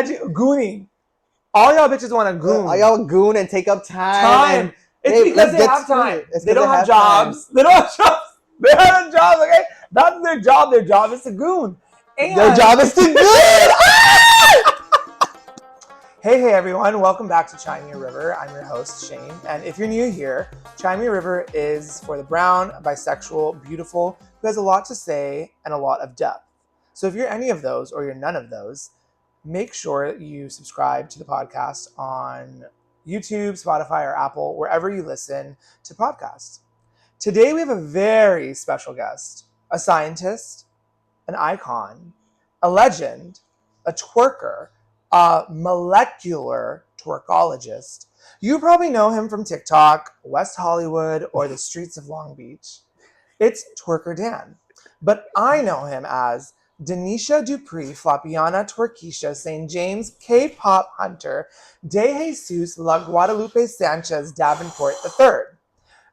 gooning. All y'all bitches want to goon. All y'all goon and take up time. It's because they have time. They don't have jobs. They don't have jobs. They have jobs, okay? That's their job. Their job is to goon. And their job is to goon! Hey everyone. Welcome back to Chime Your River. I'm your host, Shane. And if you're new here, Chime Your River is for the brown, bisexual, beautiful, who has a lot to say and a lot of depth. So if you're any of those or you're none of those, make sure that you subscribe to the podcast on YouTube, Spotify, or Apple, wherever you listen to podcasts. Today we have a very special guest, a scientist, an icon, a legend, a twerker, a molecular twerkologist. You probably know him from TikTok, West Hollywood, or the streets of Long Beach. It's TwerkerDan. But I know him as Denisha Dupree, Flapiana Twerkisha, St. James, K-pop hunter, De Jesus La Guadalupe Sanchez Davenport III.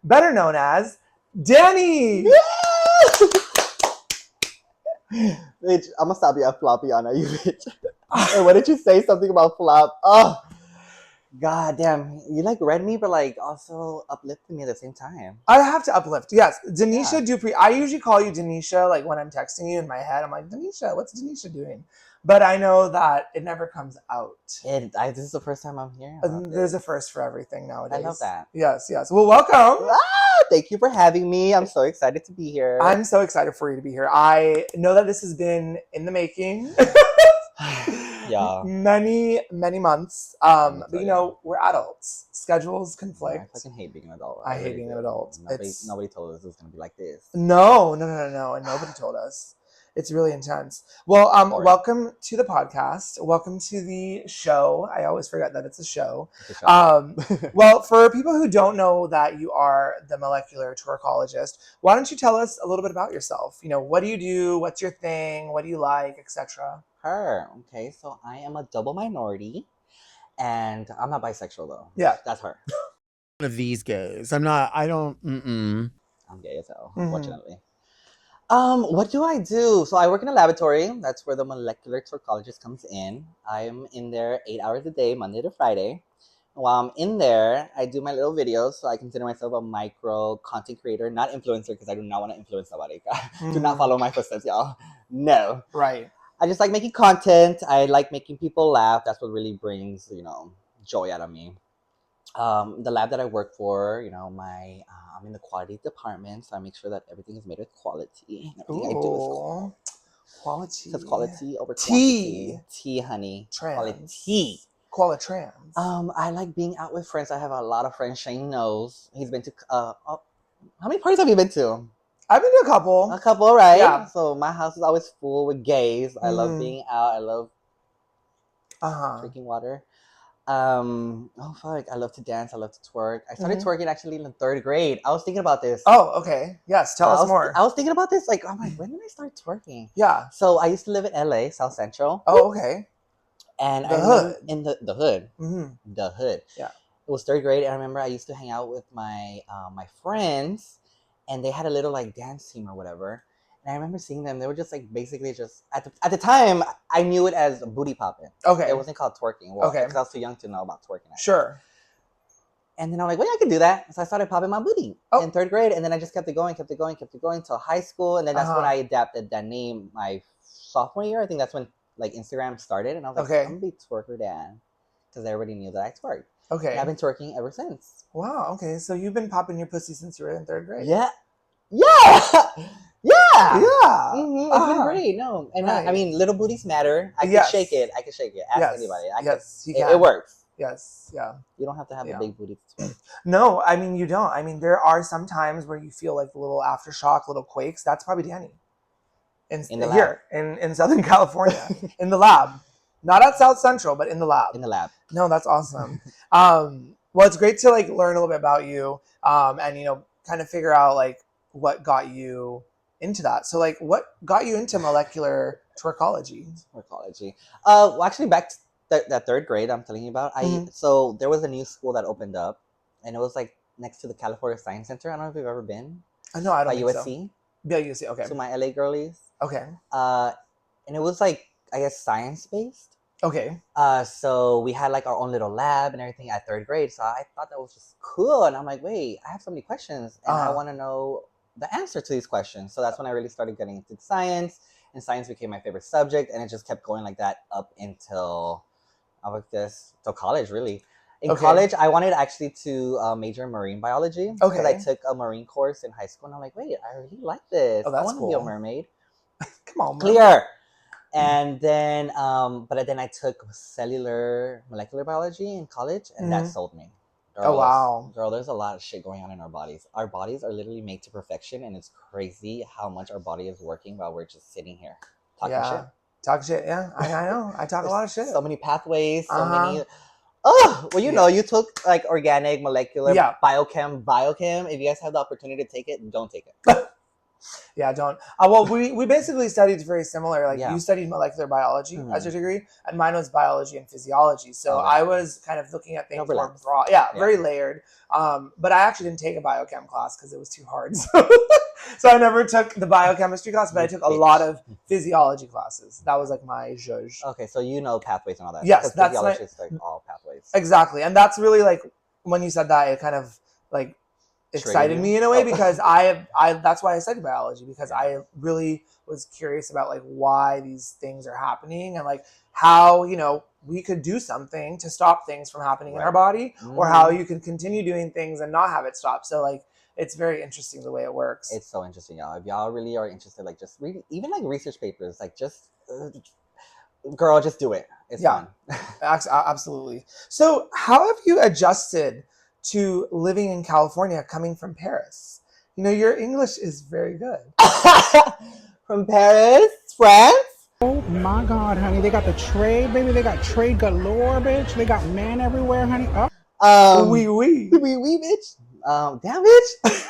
Better known as Danny! Bitch, I'm gonna stop you at Flapiana, you bitch. Hey, what did you say? Something about flop? Oh, god damn. You like read me, but like also uplifted me at the same time. I have to uplift. Yes. Denisha Dupree. I usually call you Denisha, like when I'm texting you in my head. I'm like, Denisha, what's Denisha doing? But I know that it never comes out. This is the first time I'm here. There's a first for everything nowadays. I love that. Yes. Well, welcome. Thank you for having me. I'm so excited to be here. I'm so excited for you to be here. I know that this has been in the making. Yeah. Many months. But you know, we're adults. Schedules conflict. I fucking hate being an adult. I hate being an adult. Nobody told us it was going to be like this. No. And nobody told us. It's really intense. Well, welcome to the podcast. Welcome to the show. I always forget that it's a show. Well, for people who don't know that you are the molecular twerkologist, why don't you tell us a little bit about yourself? You know, what do you do? What's your thing? What do you like, etc.? Okay, so I am a double minority, and I'm not bisexual though. Yeah, that's her. One of these gays. I'm gay as hell, unfortunately. What do I do? So I work in a laboratory. That's where the molecular twerkologist comes in. I'm in there 8 hours a day, Monday to Friday. While I'm in there, I do my little videos. So I consider myself a micro content creator, not influencer, because I do not want to influence somebody. Do not follow my footsteps, y'all. No. Right. I just like making content. I like making people laugh. That's what really brings, joy out of me. The lab that I work for, I'm in the quality department, so I make sure that everything is made with quality. Everything I do is quality. Because quality over quantity. Tea, honey. Trans. Qualitrans. I like being out with friends. I have a lot of friends. Shane knows. He's been to. How many parties have you been to? I've been to a couple. A couple, right? Yeah. So my house is always full with gays. I love being out. I love drinking water. I love to dance. I love to twerk. I started twerking actually in the 3rd grade. I was thinking about this. Oh, okay. Yes, tell us more. I was thinking about this. Like, I'm like, when did I start twerking? Yeah. So I used to live in LA, South Central. Oh, okay. And the hood. In the hood. Mm-hmm. The hood. Yeah. It was 3rd grade, and I remember I used to hang out with my my friends, and they had a little like dance team or whatever. And I remember seeing them. They were just like basically just at the time I knew it as booty popping. Okay. It wasn't called twerking. Well, because I was too young to know about twerking. Sure. And then I'm like, well, yeah, I can do that. So I started popping my booty in 3rd grade, and then I just kept it going till high school, and then that's when I adapted that name my sophomore year. I think that's when like Instagram started, and I was like, I'm gonna be TwerkerDan, because everybody knew that I twerked. Okay. And I've been twerking ever since. Wow. Okay. So you've been popping your pussy since you were in 3rd grade. Yeah. Mm-hmm. It's been great. No, and I mean, little booties matter. I can shake it. Ask anybody. It works. Yes. Yeah. You don't have to have a big booty. No, I mean you don't. I mean there are some times where you feel like a little aftershock, little quakes. That's probably Danny. In the here lab. in Southern California, in the lab, not at South Central, but in the lab. In the lab. No, that's awesome. Well, it's great to like learn a little bit about you, and kind of figure out like what got you into that. So like what got you into molecular twerkology? Well, actually back to that 3rd grade I'm telling you about, so there was a new school that opened up, and it was like next to the California Science Center. I don't know if you've ever been. No, I don't think USC. So. Yeah, USC. Okay. So my LA girlies. Okay. And it was like, I guess, science based. Okay. So we had like our own little lab and everything at third grade. So I thought that was just cool. And I'm like, wait, I have so many questions and I want to know the answer to these questions. So that's when I really started getting into science, and science became my favorite subject. And it just kept going like that up until I was just till college, really. In college, I wanted actually to major in marine biology because I took a marine course in high school. And I'm like, wait, I really like this. I want to be a mermaid. Come on, Clear. And then, but then I took cellular molecular biology in college, and that sold me. Girl, there's a lot of shit going on in our bodies. Our bodies are literally made to perfection, and it's crazy how much our body is working while we're just sitting here talking shit. Talk shit, yeah. I know. I talk a lot of shit. So many pathways, so many. Oh, well, you know, you took like organic, molecular, biochem. If you guys have the opportunity to take it, don't take it. Yeah, don't. Well, we basically studied very similar. Like you studied molecular biology as your degree, and mine was biology and physiology. So I was kind of looking at things more broad. Yeah, very layered. But I actually didn't take a biochem class because it was too hard. So I never took the biochemistry class, but I took a lot of physiology classes. That was like my zhuzh. Okay, so you know pathways and all that. Yes, that's physiology is like all pathways. Exactly, and that's really like when you said that, it kind of like excited me in a way because I that's why I studied biology, because I really was curious about like why these things are happening and like how, you know, we could do something to stop things from happening in our body, or how you can continue doing things and not have it stop. So like it's very interesting the way it works. It's so interesting, y'all. If y'all really are interested, like just read even like research papers, like just girl, just do it. It's fun. Absolutely. So how have you adjusted to living in California, coming from Paris? You know, your English is very good. From Paris, France? Oh my God, honey. They got the trade, baby. They got trade galore, bitch. They got men everywhere, honey. Oui, bitch. Damn, bitch.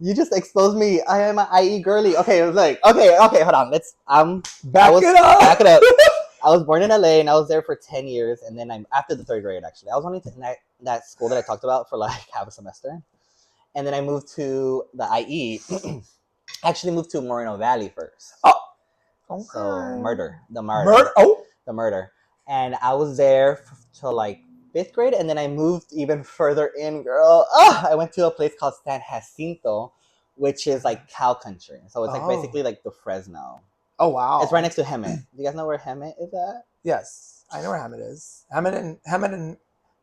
You just exposed me. I am an IE girly. Okay, it was like, okay, hold on. Back it up. I was born in LA and I was there for 10 years. And then after the third grade, actually, I was only in that school that I talked about for like half a semester. And then I moved to the IE. Actually moved to Moreno Valley first. Oh. Okay. So the murder. And I was there till like 5th grade. And then I moved even further in, girl. I went to a place called San Jacinto, which is like cow country. So it's like basically like the Fresno. Oh, wow. It's right next to Hemet. Do you guys know where Hemet is at? Yes, I know where Hemet is. Hemet and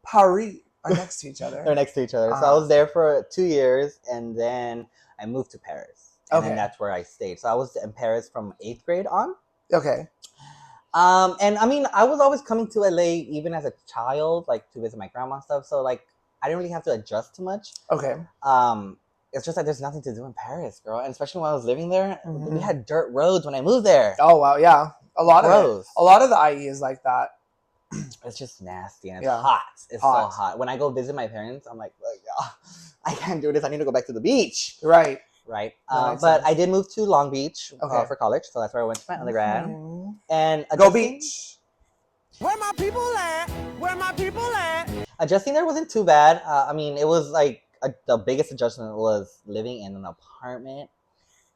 Paris are next to each other. They're next to each other. So I was there for 2 years, and then I moved to Paris. And then that's where I stayed. So I was in Paris from 8th grade on. Okay. And I mean, I was always coming to LA even as a child, like to visit my grandma and stuff. So like, I didn't really have to adjust too much. Okay. It's just like there's nothing to do in Paris, girl. And especially when I was living there, we had dirt roads when I moved there. Oh wow, yeah. A lot of the IE is like that. It's just nasty and it's hot. It's so hot. When I go visit my parents, I'm like, I can't do this. I need to go back to the beach. Right. But I did move to Long Beach for college, so that's where I went to my undergrad. And go beach. Where my people at? Where my people at? Adjusting there wasn't too bad. I mean, it was like the biggest adjustment was living in an apartment,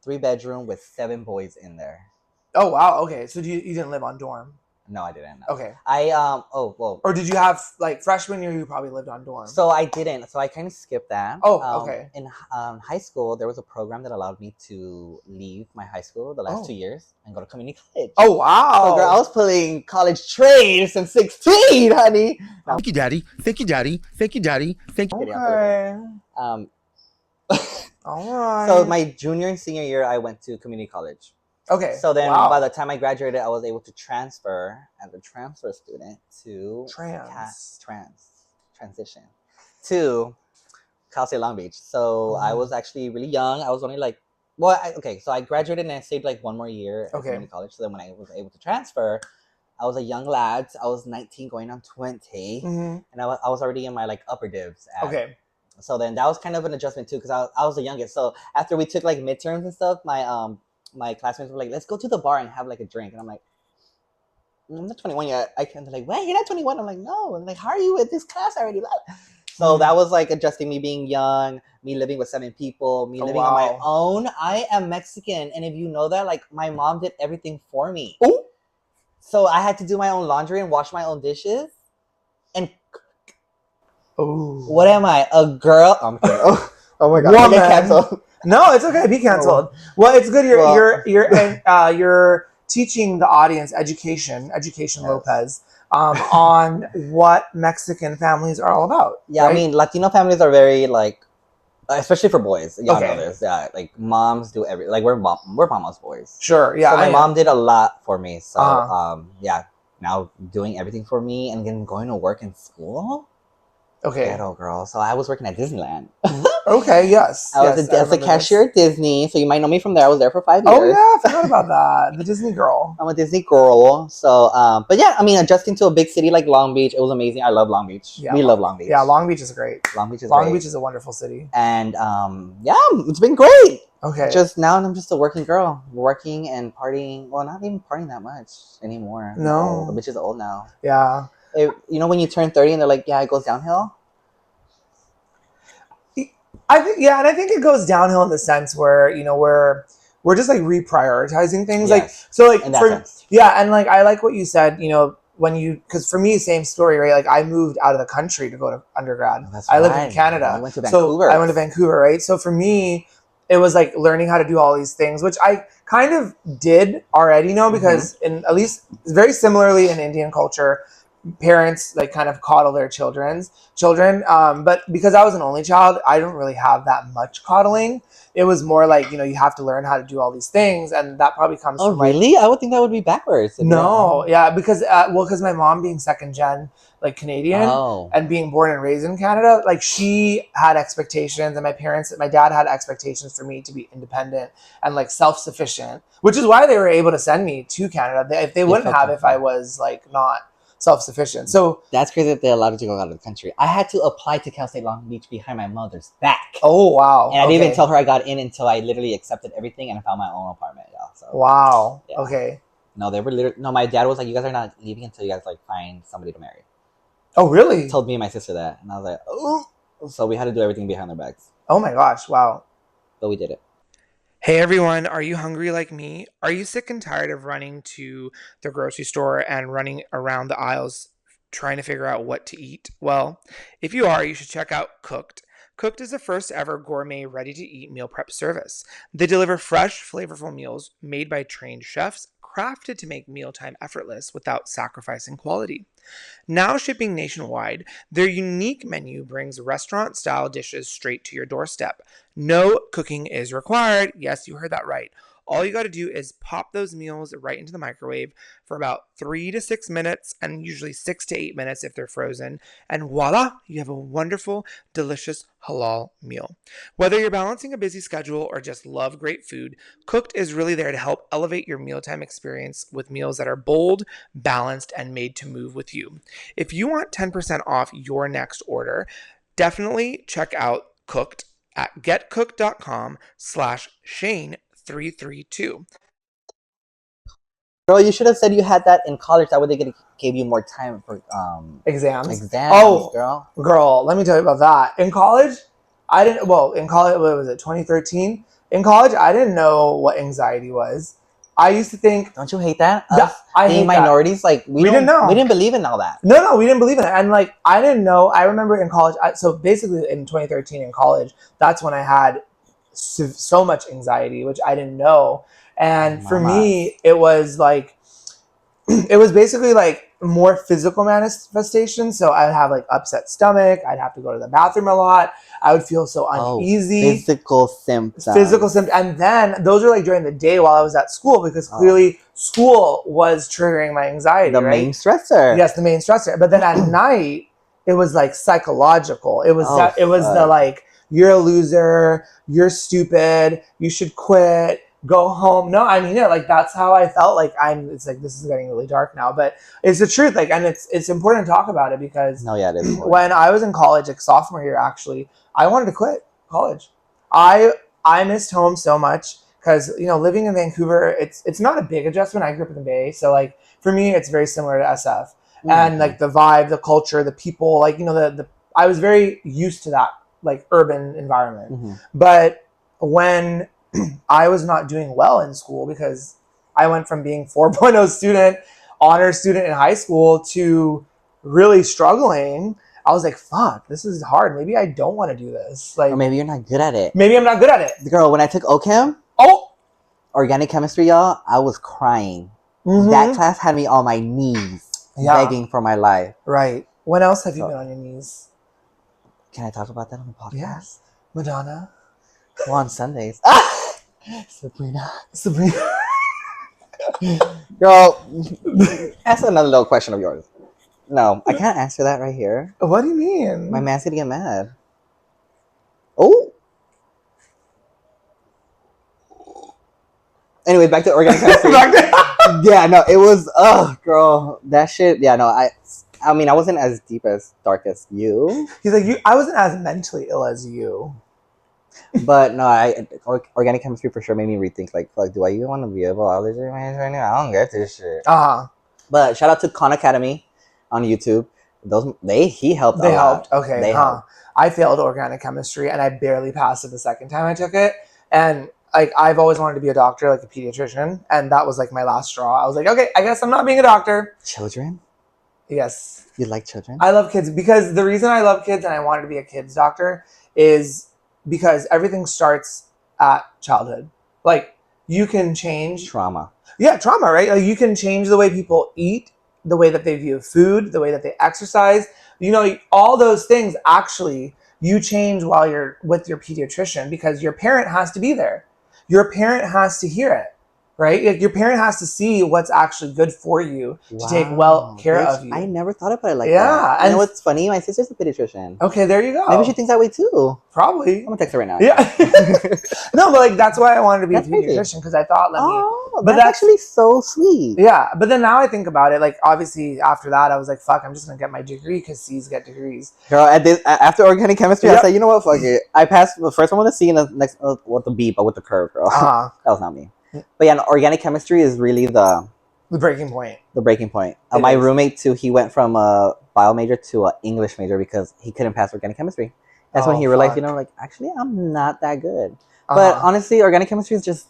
3-bedroom with 7 boys in there. Oh wow. Okay, so you didn't live on dorm? No, I didn't. No. Okay. Or did you have like freshman year? You probably lived on dorm. So I didn't. So I kind of skipped that. Oh, okay. In high school, there was a program that allowed me to leave my high school the last 2 years and go to community college. Oh wow! So girl, I was pulling college trade since 16, honey. Thank you, daddy. Thank you, daddy. Thank you, daddy. Thank you. Okay. All right. So my junior and senior year, I went to community college. Okay. So then by the time I graduated, I was able to transfer as a transfer student to transition to Cal State Long Beach. So I was actually really young. I was only like, so I graduated and I stayed like 1 more year at community college. So then when I was able to transfer, I was a young lad. I was 19 going on 20. And I was already in my like upper divs. So then that was kind of an adjustment too, because I was the youngest. So after we took like midterms and stuff, my classmates were like, let's go to the bar and have like a drink. And I'm like, I'm not 21 yet. They're like, wait, you're not 21? I'm like, no. And like, how are you with this class already? So that was like adjusting, me being young, me living with 7 people, me living on my own. I am Mexican. And if you know that, like my mom did everything for me. So I had to do my own laundry and wash my own dishes. And Oh, what am I? A girl? I'm kidding. Oh my god! Woman. I get canceled. No, it's okay. Be canceled. Well, it's good. Well- You're teaching the audience education Yes. Lopez, on what Mexican families are all about. Yeah, right? I mean, Latino families are very like, especially for boys. Y'all Okay. know this. Yeah, like moms do every like we're mama's boys. Sure. Yeah. So my I mom did a lot for me. So Uh-huh. yeah, now doing everything for me and then going to work in school. Okay. Ghetto girl. So I was working at Disneyland. Okay. Yes. I was yes, a cashier at Disney, so you might know me from there. I was there for 5 years. Oh yeah, I forgot about that. The Disney girl. I'm a Disney girl. So, but yeah, I mean, adjusting to a big city like Long Beach, it was amazing. I love Long Beach. Yeah, We love Long Beach. Yeah, Long Beach is great. Long Beach is Long great. Beach is a wonderful city. And yeah, it's been great. Okay. Just now, I'm just a working girl, working and partying. Well, not even partying that much anymore. No. The bitch is old now. Yeah. You know when you turn 30 and they're like, yeah, it goes downhill. I think it goes downhill in the sense where we're just like reprioritizing things. Yes. Like so like In that sense. Yeah, and like I like what you said. Because for me, same story, right? Like I moved out of the country to go to undergrad. I live in Canada. I went to Vancouver. So I went to Vancouver, right? So for me, it was like learning how to do all these things, which I kind of did already know because in at least very similarly in Indian culture, parents like kind of coddle their children. But because I was an only child, I don't really have that much coddling. It was more like, you have to learn how to do all these things. And that probably comes from really? I would think that would be backwards. No. Yeah. Because, because my mom being second gen, like Canadian and being born and raised in Canada, like she had expectations and my dad had expectations for me to be independent and like self-sufficient, which is why they were able to send me to Canada. They wouldn't have if I was like not self-sufficient. So that's crazy that they allowed you to go out of the country. I had to apply to Cal State Long Beach behind my mother's back. Oh wow! And I didn't even tell her I got in until I literally accepted everything and I found my own apartment. Yeah, so wow. Yeah. Okay. No, they were literally my dad was like, "You guys are not leaving until you guys like find somebody to marry." Oh really? He told me and my sister that, and I was like, "Oh!" So we had to do everything behind their backs. Oh my gosh! Wow. But we did it. Hey everyone, are you hungry like me? Are you sick and tired of running to the grocery store and running around the aisles trying to figure out what to eat? Well, if you are, you should check out Cooked. Cooked is the first ever gourmet ready-to-eat meal prep service. They deliver fresh, flavorful meals made by trained chefs, crafted to make mealtime effortless without sacrificing quality. Now shipping nationwide, their unique menu brings restaurant-style dishes straight to your doorstep. No cooking is required. Yes, you heard that right. All you got to do is pop those meals right into the microwave for about 3 to 6 minutes and usually 6 to 8 minutes if they're frozen. And voila, you have a wonderful, delicious halal meal. Whether you're balancing a busy schedule or just love great food, Cooked is really there to help elevate your mealtime experience with meals that are bold, balanced, and made to move with you. If you want 10% off your next order, definitely check out Cooked at getcooked.com/Shane332. Girl, you should have said you had that in college. That way they gave you more time for exams. Girl. Girl, let me tell you about that. In college, what was it, 2013? In college, I didn't know what anxiety was. I used to think... Don't you hate that? I hate minorities, that. Like, we didn't know. We didn't believe in all that. No, we didn't believe in it. And, like, I didn't know. I remember in college... So, basically, in 2013 in college, that's when I had so much anxiety, which I didn't know. And for me, it was, like... It was basically, like, more physical manifestations. So, I would have, like, upset stomach. I'd have to go to the bathroom a lot. I would feel so uneasy. Physical symptoms. And then those are like during the day while I was at school because clearly school was triggering my anxiety. The main stressor. Yes, the main stressor. But then at night, it was like psychological. It was the like, you're a loser, you're stupid, you should quit, go home. No, I mean, like that's how I felt. Like it's like this is getting really dark now, but it's the truth. Like, and it's important to talk about it because it is when I was in college, like sophomore year, actually, I wanted to quit college. I missed home so much because living in Vancouver, it's not a big adjustment. I grew up in the Bay, so like for me, it's very similar to SF, and like the vibe, the culture, the people, like the I was very used to that like urban environment. But when I was not doing well in school because I went from being 4.0 student honor student in high school to really struggling, I was like, fuck, this is hard. Maybe I don't want to do this. Like, Or maybe you're not good at it. maybe I'm not good at it. Girl, when I took OChem, organic chemistry, y'all, I was crying. That class had me on my knees, begging for my life. Right. When else have you been on your knees? Can I talk about that on the podcast? Yes. Madonna. Well, on Sundays. Sabrina. Girl, ask another little question of yours. No, I can't answer that right here. What do you mean? My man's gonna get mad. Oh. Anyway, back to organic chemistry. Yeah, no, it was, girl, that shit. Yeah, no, I mean, I wasn't as deep as dark as you. He's like, I wasn't as mentally ill as you. But no, organic chemistry for sure made me rethink, like, fuck, do I even want to be a biology major right now? I don't get this shit. But shout out to Khan Academy on YouTube. He helped. They helped. Lot. Okay. They helped. I failed organic chemistry and I barely passed it the second time I took it. And like, I've always wanted to be a doctor, like a pediatrician. And that was like my last straw. I was like, okay, I guess I'm not being a doctor. Children? Yes. You like children? I love kids because the reason I love kids and I wanted to be a kids doctor is because everything starts at childhood. Like, you can change trauma. Yeah, trauma, right? Like, you can change the way people eat, the way that they view food, the way that they exercise. You know, all those things actually you change while you're with your pediatrician because your parent has to be there. Your parent has to hear it, right? Like, your parent has to see what's actually good for you to take well care of you. I never thought about it like that. Yeah. And you know what's funny? My sister's a pediatrician. Okay, there you go. Maybe she thinks that way too. Probably. I'm gonna text her right now. Yeah. No, but like, that's why I wanted to be a pediatrician because I thought, but that's actually so sweet. Yeah, but then now I think about it, like, obviously after that I was like, fuck, I'm just gonna get my degree because C's get degrees. Girl, after organic chemistry, I said, you know what, fuck it. I passed the first one with a C and the next with the B, but with the curve, girl. That was not me. But yeah, organic chemistry is really the breaking point. The breaking point. My roommate too, he went from a bio major to an English major because he couldn't pass organic chemistry. That's when he realized, you know, like, actually, I'm not that good. But honestly, organic chemistry is just...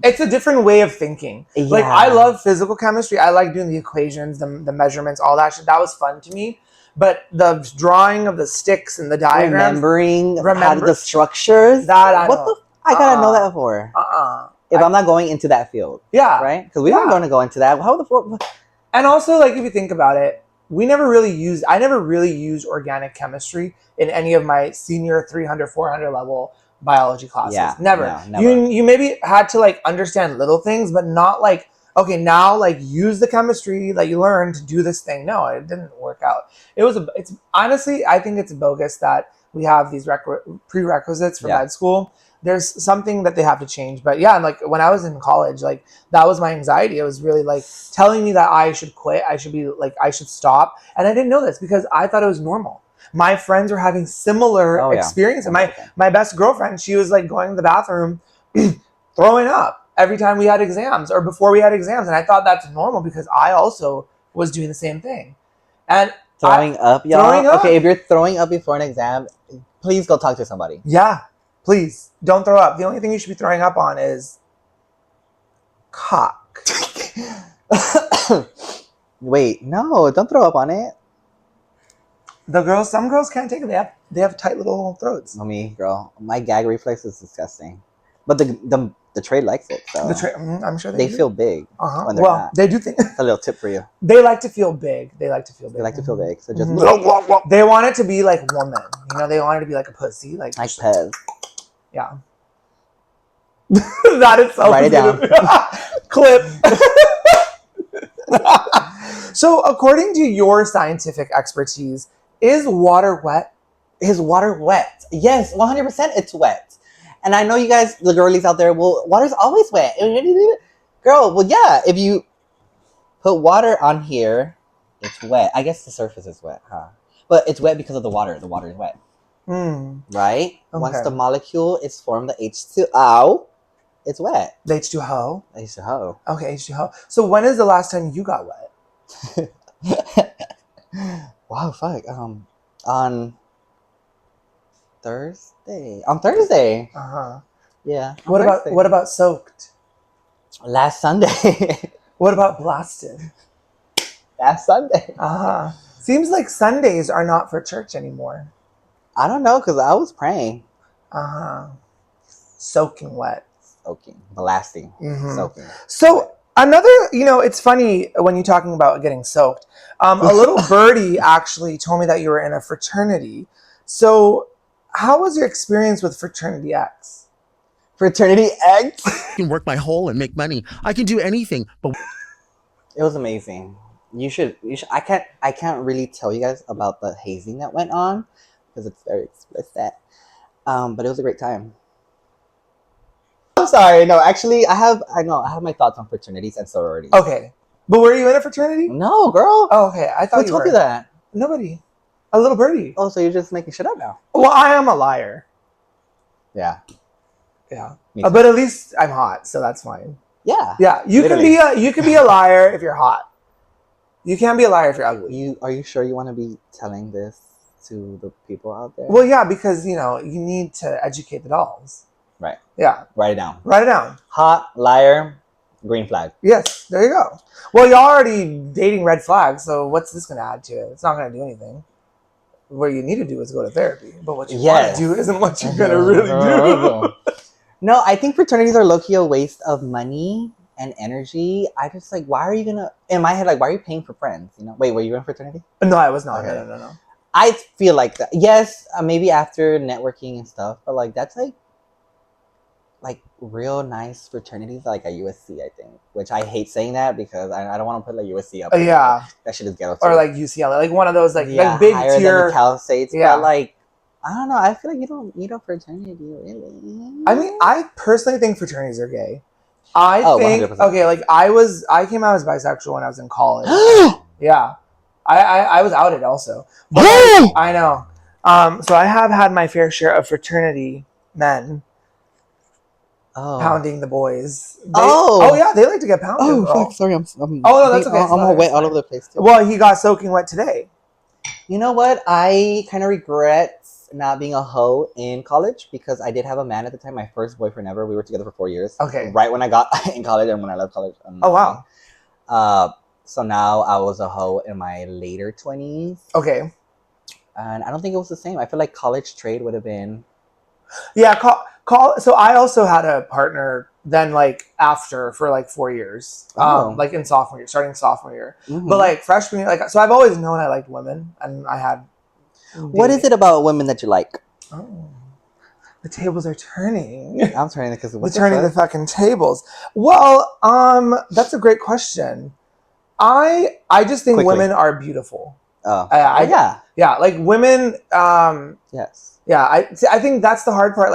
It's a different way of thinking. Yeah. Like, I love physical chemistry. I like doing the equations, the measurements, all that shit. That was fun to me. But the drawing of the sticks and the diagrams... Remembering the structures... I gotta know that for. If I'm not going into that field. Yeah. Right? Because we weren't going to go into that. How the fuck? And also, like, if you think about it, I never really used organic chemistry in any of my senior 300, 400 level biology classes. Yeah, never. No, never. You maybe had to, like, understand little things, but not like, okay, now, like, use the chemistry that you learned to do this thing. No, it didn't work out. It's honestly, I think it's bogus that we have these prerequisites for med school. There's something that they have to change. But yeah, like, when I was in college, like, that was my anxiety. It was really like telling me that I should quit. I should stop. And I didn't know this because I thought it was normal. My friends were having similar experience. And my best girlfriend, she was like going to the bathroom, throwing up every time we had exams or before we had exams. And I thought that's normal because I also was doing the same thing. And throwing up, y'all? Okay, if you're throwing up before an exam, please go talk to somebody. Yeah. Please, don't throw up. The only thing you should be throwing up on is cock. Wait, no, don't throw up on it. Some girls can't take it. They have tight little throats. Me, girl, my gag reflex is disgusting. But the trade likes it, so I'm sure they feel big. When they're not. They do think. That's a little tip for you. They like to feel big. They like to feel big. So just they want it to be like woman. You know, they want it to be like a pussy, like Pez. Yeah. That is so Write it down. Clip. So, according to your scientific expertise, is water wet? Is water wet? Yes, 100% it's wet. And I know you guys, the girlies out there, well, water's always wet. Girl, well, yeah, if you put water on here, it's wet. I guess the surface is wet, huh? But it's wet because of the water. The water is wet. Right? Okay. Once the molecule is formed, the H2O, it's wet. The H2O? H2O. Okay, H2O. So when is the last time you got wet? Wow, fuck. On Thursday. On Thursday. Uh-huh. Yeah. What about soaked? Last Sunday. What about blasted? That's Sunday. Seems like Sundays are not for church anymore. I don't know, because I was praying. Soaking wet. Soaking. Blasting. Soaking. So another, it's funny when you're talking about getting soaked. A little birdie actually told me that you were in a fraternity. So how was your experience with Fraternity X? Fraternity X? I can work my hole and make money. I can do anything, but It was amazing. You should. I can't really tell you guys about the hazing that went on because it's very explicit. But it was a great time. I'm sorry. No, actually, I have my thoughts on fraternities and sororities. Okay, but were you in a fraternity? No, girl. Oh, okay. I thought Who told you that? Nobody. A little birdie. Oh, so you're just making shit up now? Well, I am a liar. Yeah. Yeah. But at least I'm hot, so that's fine. Yeah. Yeah. You can be a liar if you're hot. You can't be a liar if you're ugly. Are you sure you want to be telling this to the people out there? Well, yeah, because you need to educate the dolls. Right. Yeah. Write it down. Write it down. Hot, liar, green flag. Yes, there you go. Well, you're already dating red flags, so what's this going to add to it? It's not going to do anything. What you need to do is go to therapy. But what you want to do isn't what you're going to really do. No, I think fraternities are low-key a waste of money and energy. I just why are you going to... In my head, why are you paying for friends? Wait, were you in fraternity? No, I was not. Okay. No. I feel like that. Yes, maybe after networking and stuff, but that's real nice fraternities like at USC, I think. Which I hate saying that because I don't want to put USC up. Yeah. That shit is ghetto. Or UCLA, one of those big higher tier. Than the Cal States, yeah. But I don't know. I feel like you don't need a fraternity, really. I mean, I personally think fraternities are gay. I think 100%. Okay, I came out as bisexual when I was in college. Yeah, I was outed also. But I know. So I have had my fair share of fraternity men. Pounding the boys. Yeah, they like to get pounded. Oh, fuck, sorry, I'm no, that's okay. I'm all wet all over the place too. Well, he got soaking wet today. You know what? I kind of regret not being a hoe in college because I did have a man at the time, my first boyfriend ever. We were together for 4 years. Okay. Right when I got in college and when I left college. Oh, wow. So now I was a hoe in my later 20s. Okay. And I don't think it was the same. I feel like college trade would have been... Yeah, so I also had a partner then after for 4 years. In sophomore year, starting sophomore year. Mm-hmm. But freshman year, so I've always known I liked women and I had What is it about women that you like? Oh. The tables are turning. I'm turning because we're turning the fucking tables. Well, that's a great question. I just think women are beautiful. Oh. Yeah, women yes. Yeah, I think that's the hard part.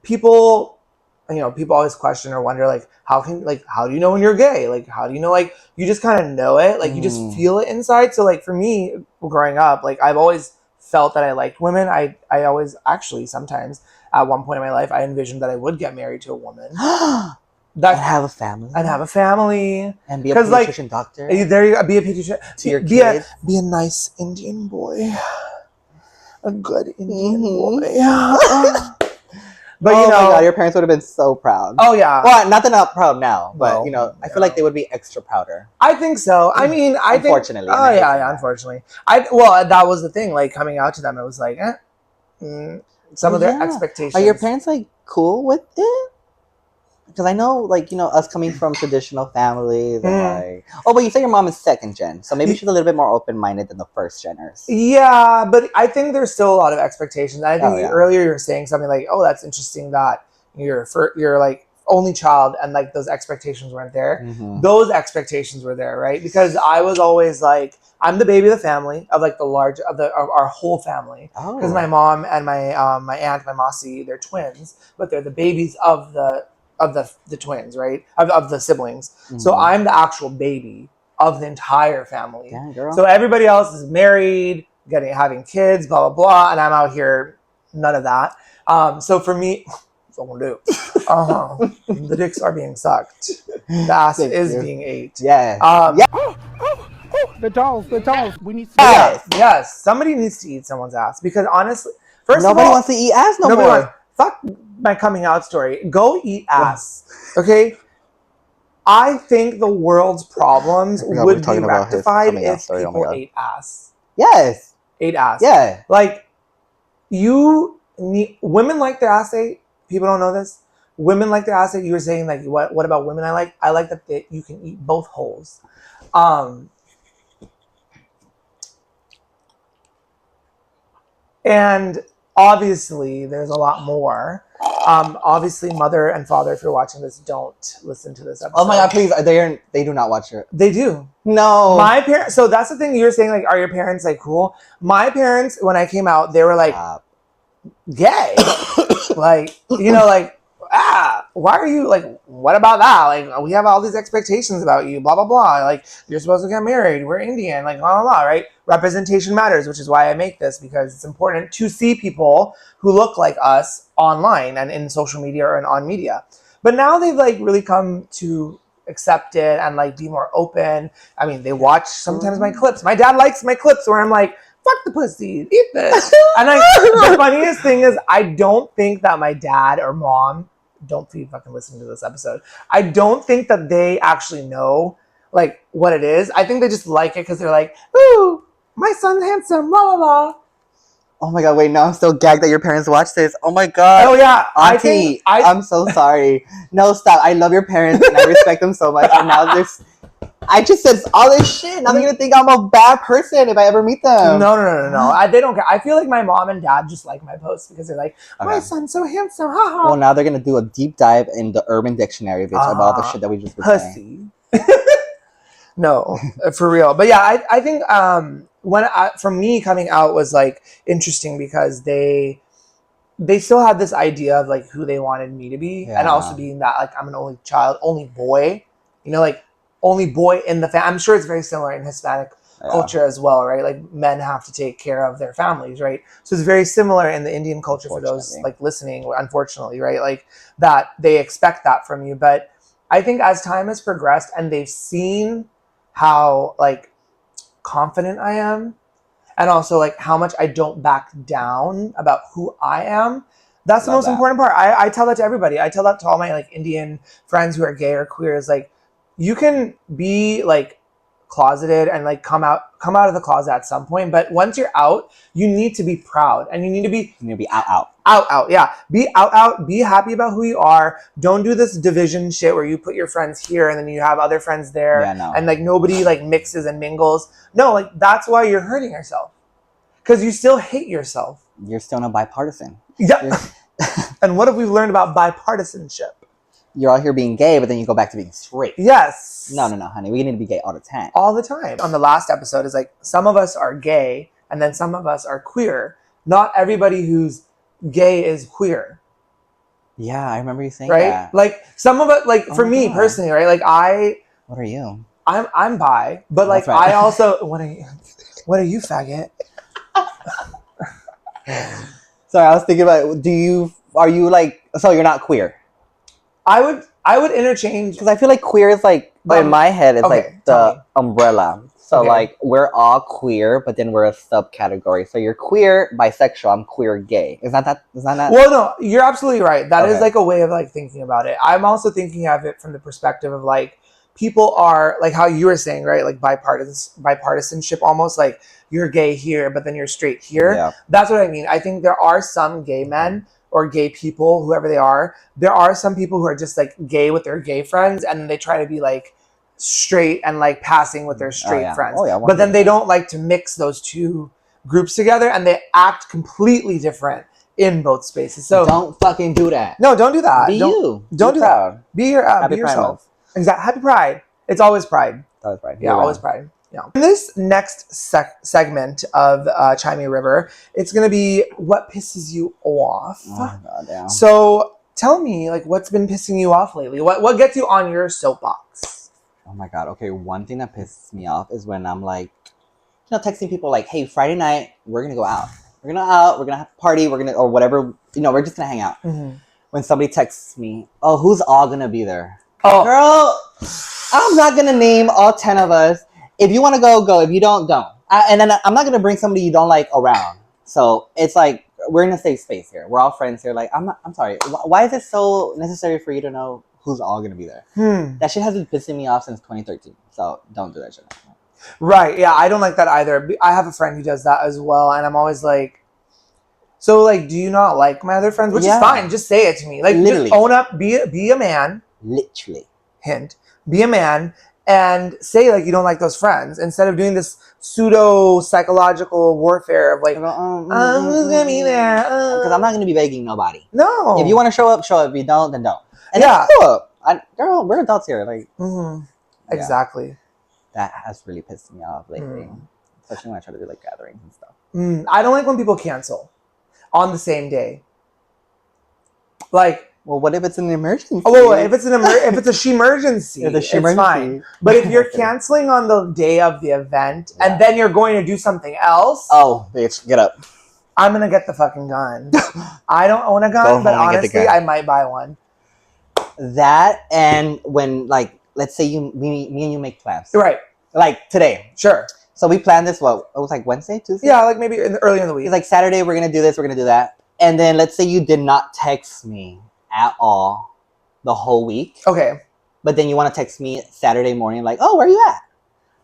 People always question or wonder how do you know when you're gay? How do you know you just kind of know it? You just feel it inside. So for me growing up, I've always felt that I liked women. I always actually sometimes at one point in my life I envisioned that I would get married to a woman. And have a family. And be a pediatrician doctor. There you go. Be a pediatrician. To your kids. Be a nice Indian boy. A good Indian boy. But my God, your parents would have been so proud. Oh yeah. Well, not that not proud now, but I feel like they would be extra prouder. I think so. I mean, unfortunately. Unfortunately. That was the thing. Coming out to them, it was some of their expectations. Are your parents cool with it? Because I know, us coming from traditional families, and but you say your mom is second gen, so maybe she's a little bit more open-minded than the first geners. Yeah, but I think there's still a lot of expectations. I think earlier you were saying something that's interesting that you're only child and those expectations weren't there. Mm-hmm. Those expectations were there, right? Because I was always I'm the baby of the family of of our whole family. Because my mom and my my aunt, my mossy, they're twins, but they're the babies of the twins, right? Of the siblings. Mm-hmm. So I'm the actual baby of the entire family. Yeah, girl. So everybody else is married, having kids, blah, blah, blah. And I'm out here, none of that. So for me, what I'm gonna do. The dicks are being sucked. The ass is being ate. Yeah. The dolls. We need to Yes. Somebody needs to eat someone's ass. Because honestly, nobody wants to eat ass no more. Fuck my coming out story. Go eat ass. Okay? I think the world's problems we're would be talking about his rectified coming out if story. Oh my people God. ate ass. Yes. Ate ass. Yeah. Like, women like their ass ate. People don't know this. Women like their ass ate. You were saying, like, what about women I like? I like that you can eat both holes. And obviously, there's a lot more. Obviously, mother and father, if you're watching this, don't listen to this episode. Oh my God, please. They do not watch it. They do. No. My parents, so that's the thing you were saying, like, are your parents, like, cool? My parents, when I came out, they were like, gay. Like, you know, like, why are you, like, what about that? Like, we have all these expectations about you, blah, blah, blah. Like, you're supposed to get married. We're Indian, like, blah, blah, blah, right? Representation matters, which is why I make this, because it's important to see people who look like us online and in social media or on media. But now they've, like, really come to accept it and, like, be more open. I mean, they watch sometimes my clips. My dad likes my clips where I'm like, fuck the pussy, eat this. And the funniest thing is, I don't think that my dad or mom, don't be fucking listening to this episode, I don't think that they actually know, like, what it is. I think they just like it because they're like, ooh, my son's handsome, blah, blah, blah. Oh my God, wait, now I'm still gagged that your parents watch this. Oh my God. Oh yeah. Auntie, I'm so sorry. No, stop. I love your parents and I respect them so much. And now I just said all this shit. Now they're going to think I'm a bad person if I ever meet them. No. They don't care. I feel like my mom and dad just like my posts because they're like, my son's so handsome, haha. Well, now they're going to do a deep dive in the Urban Dictionary, bitch, about the shit that we just been saying. No, for real. But yeah, I think for me, coming out was, like, interesting because they still had this idea of, like, who they wanted me to be. Yeah. And also being that, like, I'm an only child, only boy, you know, like, only boy in the family. I'm sure it's very similar in Hispanic culture as well, right? Like, men have to take care of their families, right? So it's very similar in the Indian culture for those, like, listening, unfortunately, right? Like, that they expect that from you. But I think as time has progressed and they've seen how, like, confident I am, and also, like, how much I don't back down about who I am. That's the most important part. I tell that to everybody. I tell that to all my, like, Indian friends who are gay or queer. Is like, you can be, like, closeted and, like, come out of the closet at some point, but once you're out, you need to be proud and you need to be out. Yeah, be out. Be happy about who you are. Don't do this division shit where you put your friends here and then you have other friends there, and, like, nobody, like, mixes and mingles. No, like, that's why you're hurting yourself, because you still hate yourself. You're still not bipartisan. Yeah. And what have we learned about bipartisanship? You're out here being gay, but then you go back to being straight. Yes. No, honey. We need to be gay all the time. All the time. On the last episode, is like, some of us are gay and then some of us are queer. Not everybody who's gay is queer. Yeah, I remember you saying that. Right? Like, some of it, like, for me personally, right? Like, What are you? I'm bi, but, like, I also... What are you, faggot? Sorry, I was thinking about, are you, like... So you're not queer? I would interchange... Because I feel like queer is, like... in my head, it's, like, the umbrella. So, like, we're all queer, but then we're a subcategory. So you're queer, bisexual. I'm queer, gay. Is that? Well, no, you're absolutely right. That is, like, a way of, like, thinking about it. I'm also thinking of it from the perspective of, like, people are, like, how you were saying, right? Like, bipartisanship almost. Like, you're gay here, but then you're straight here. Yeah. That's what I mean. I think there are some gay men or gay people, whoever they are. There are some people who are just, like, gay with their gay friends, and they try to be, like, straight and, like, passing with their straight friends. But then they don't like to mix those two groups together, and they act completely different in both spaces. So don't fucking do that. No, don't do that. Be you. Don't do that. Be yourself. Exactly. Happy Pride. It's always Pride. Always Pride. Yeah, always Pride. Yeah. In this next segment of Chai Me River, it's going to be what pisses you off. Oh, God, damn. So tell me, like, what's been pissing you off lately? What gets you on your soapbox? Oh, my God. Okay, one thing that pisses me off is when I'm, like, texting people, like, hey, Friday night, we're going to go out. We're going to have a party, or whatever, we're just going to hang out. Mm-hmm. When somebody texts me, oh, who's all going to be there? Oh. Girl, I'm not going to name all 10 of us. If you want to go, go. If you don't, don't. And then I'm not going to bring somebody you don't like around. So it's like, we're in a safe space here. We're all friends here. Like, I'm sorry. Why is it so necessary for you to know who's all gonna be there. Hmm. That shit has been pissing me off since 2013. So don't do that shit. Right. Yeah, I don't like that either. I have a friend who does that as well, and I'm always like, so like, do you not like my other friends? Which is fine. Just say it to me. Like, literally. just own up. Be a man. Literally. Hint. Be a man and say like you don't like those friends instead of doing this pseudo psychological warfare of like, who's gonna be there? Because I'm not gonna be begging nobody. No. If you want to show up, show up. If you don't, then don't. And yeah. that's cool. Girl, we're adults here. Like. Mm-hmm. Exactly. That has really pissed me off lately, especially when I try to do like gatherings and stuff. I don't like when people cancel on the same day. Like, well, what if it's an emergency? Oh, well, if it's if it's a she-emergency, it's fine. But if you're canceling on the day of the event and then you're going to do something else, oh, bitch, get up! I'm gonna get the fucking gun. I don't own a gun, but honestly, I might buy one. That and when like. Let's say me and you make plans. Right. Like today. Sure. So we planned this, it was like Wednesday, Tuesday? Yeah, like maybe early in the week. It's like Saturday, we're going to do this, we're going to do that. And then let's say you did not text me at all the whole week. Okay. But then you want to text me Saturday morning like, oh, where are you at?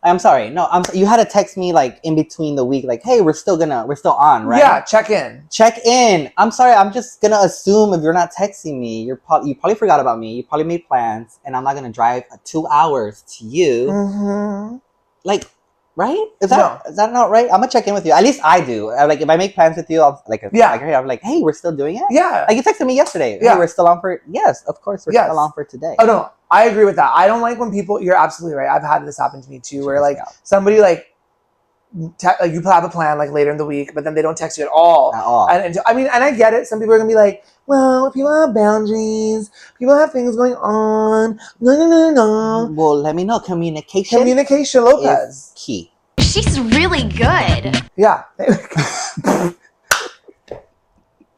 I'm sorry. No, you had to text me like in between the week, like, hey, we're still on, right? Yeah, check in. I'm sorry. I'm just gonna assume if you're not texting me, you probably forgot about me. You probably made plans, and I'm not gonna drive 2 hours to you. Mm-hmm. Like, right? Is that not right? I'm gonna check in with you. At least I do. Like, if I make plans with you, I'm like, hey, we're still doing it. Yeah. Like you texted me yesterday. Yeah, hey, we're still on for. Yes, of course, we're still on for today. Oh no. I agree with that. I don't like when people. You're absolutely right. I've had this happen to me too, where like somebody like you have a plan like later in the week, but then they don't text you at all. And I mean, and I get it. Some people are gonna be like, "Well, people have boundaries. People have things going on." No. Well, let me know. Communication Lopez is key. She's really good. Yeah.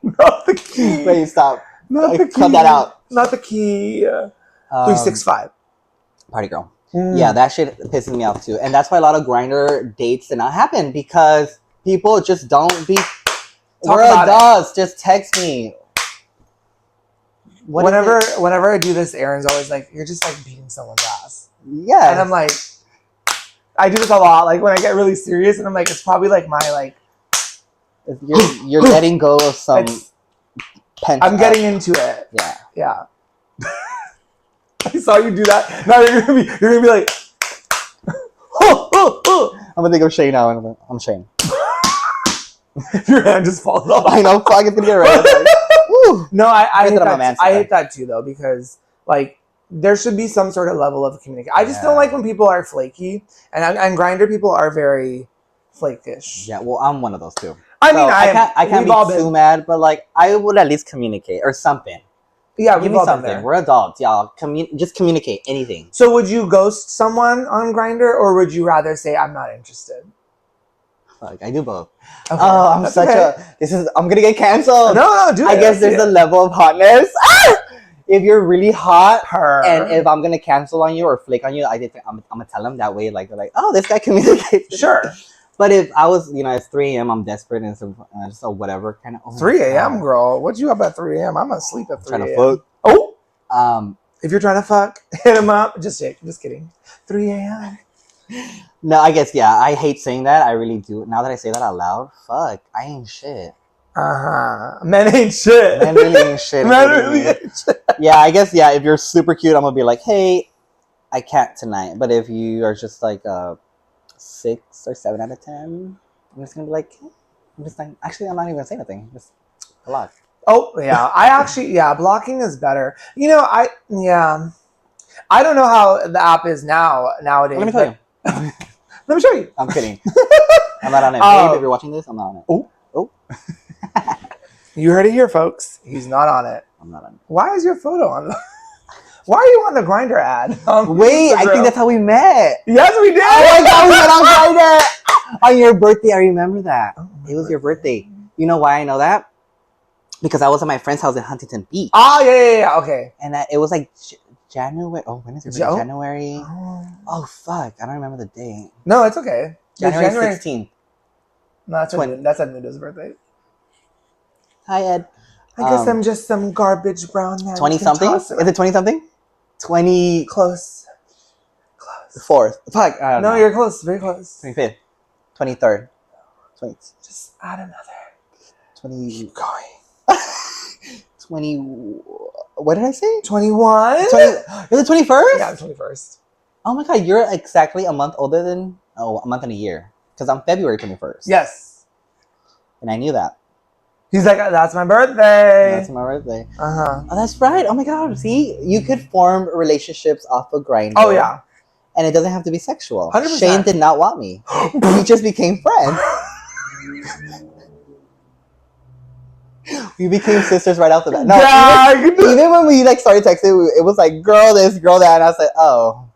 Not the key. Wait, stop. Not the key. Cut that out. Not the key. 365. Party girl. Yeah, that shit pisses me off too. And that's why a lot of Grindr dates did not happen because people just don't be... We're adults. Just text me. Whenever I do this, Aaron's always like, you're just like beating someone's ass. Yeah. And I'm like... I do this a lot. Like when I get really serious and I'm like, it's probably like my like... You're letting go of some... I'm getting into it. Yeah. I saw you do that. Now you're gonna be like, I'm gonna think of Shane now. I'm Shane. Your hand just falls off. I know. Fuck, it's gonna get red. No, I hate that too though because like there should be some sort of level of communication. I just don't like when people are flaky, and Grindr people are very flakish. Yeah, well, I'm one of those too. I mean, I can't be too mad, but like I would at least communicate or something. Yeah, give me something. We're adults, y'all. Just communicate anything. So, would you ghost someone on Grindr, or would you rather say I'm not interested? Fuck, I do both. Okay. Oh, I'm such a. I'm gonna get canceled. No, do it. I guess there's a level of hotness. If you're really hot, and if I'm gonna cancel on you or flake on you, I'm gonna tell them that way. Like they're like, oh, this guy communicates. Sure. But if I was, it's 3 a.m., I'm desperate and so whatever kind of. 3 a.m., girl. What you up at 3 a.m.? I'm gonna sleep at 3 a.m. Trying to fuck. Oh. If you're trying to fuck, hit him up. Just kidding. 3 a.m. No, I guess I hate saying that. I really do. Now that I say that out loud, fuck, I ain't shit. Men ain't shit. Men really ain't shit. Men really ain't shit. Yeah, I guess if you're super cute, I'm gonna be like, hey, I can't tonight. But if you are just like 6 or 7 out of 10, I'm just gonna be like, actually, I'm not even gonna say anything. Just block. Oh yeah, blocking is better. I don't know how the app is nowadays. Let me tell you. Let me show you. I'm kidding. I'm not on it. Babe, if you're watching this, I'm not on it. Oh. You heard it here, folks. He's not on it. I'm not on it. Why is your photo on? Why are you on the Grindr ad? Wait, I think that's how we met. Yes, we did. Oh my god, we met on Grindr on your birthday. I remember that. It was your birthday. You know why I know that? Because I was at my friend's house in Huntington Beach. Oh yeah. Okay. And it was like January. Oh, when is it? January. Oh fuck, I don't remember the date. No, it's okay. January 16th. No, that's Edmundo's birthday. Hi, Ed. I guess I'm just some garbage brown man. 20-something? Is it 20-something? 24th. Close. Fuck. I don't No, know. you're close. Very close. 25th. 23rd. 20. Just add another. 20. Keep going. 20. What did I say? 21? 20. You're the 21st? Yeah, I'm 21st. Oh my god, you're exactly a month older than. Oh, a month and a year. Because I'm February 21st. Yes. And I knew that. He's like, that's my birthday. That's my birthday. Uh-huh. Oh, that's right. Oh my god. See, you could form relationships off of Grindr. Oh, yeah. And it doesn't have to be sexual. 100%. Shane did not want me. We just became friends. We became sisters right after that. No, Yeah, even when we like started texting, it was like girl this, girl that, and I was like, oh,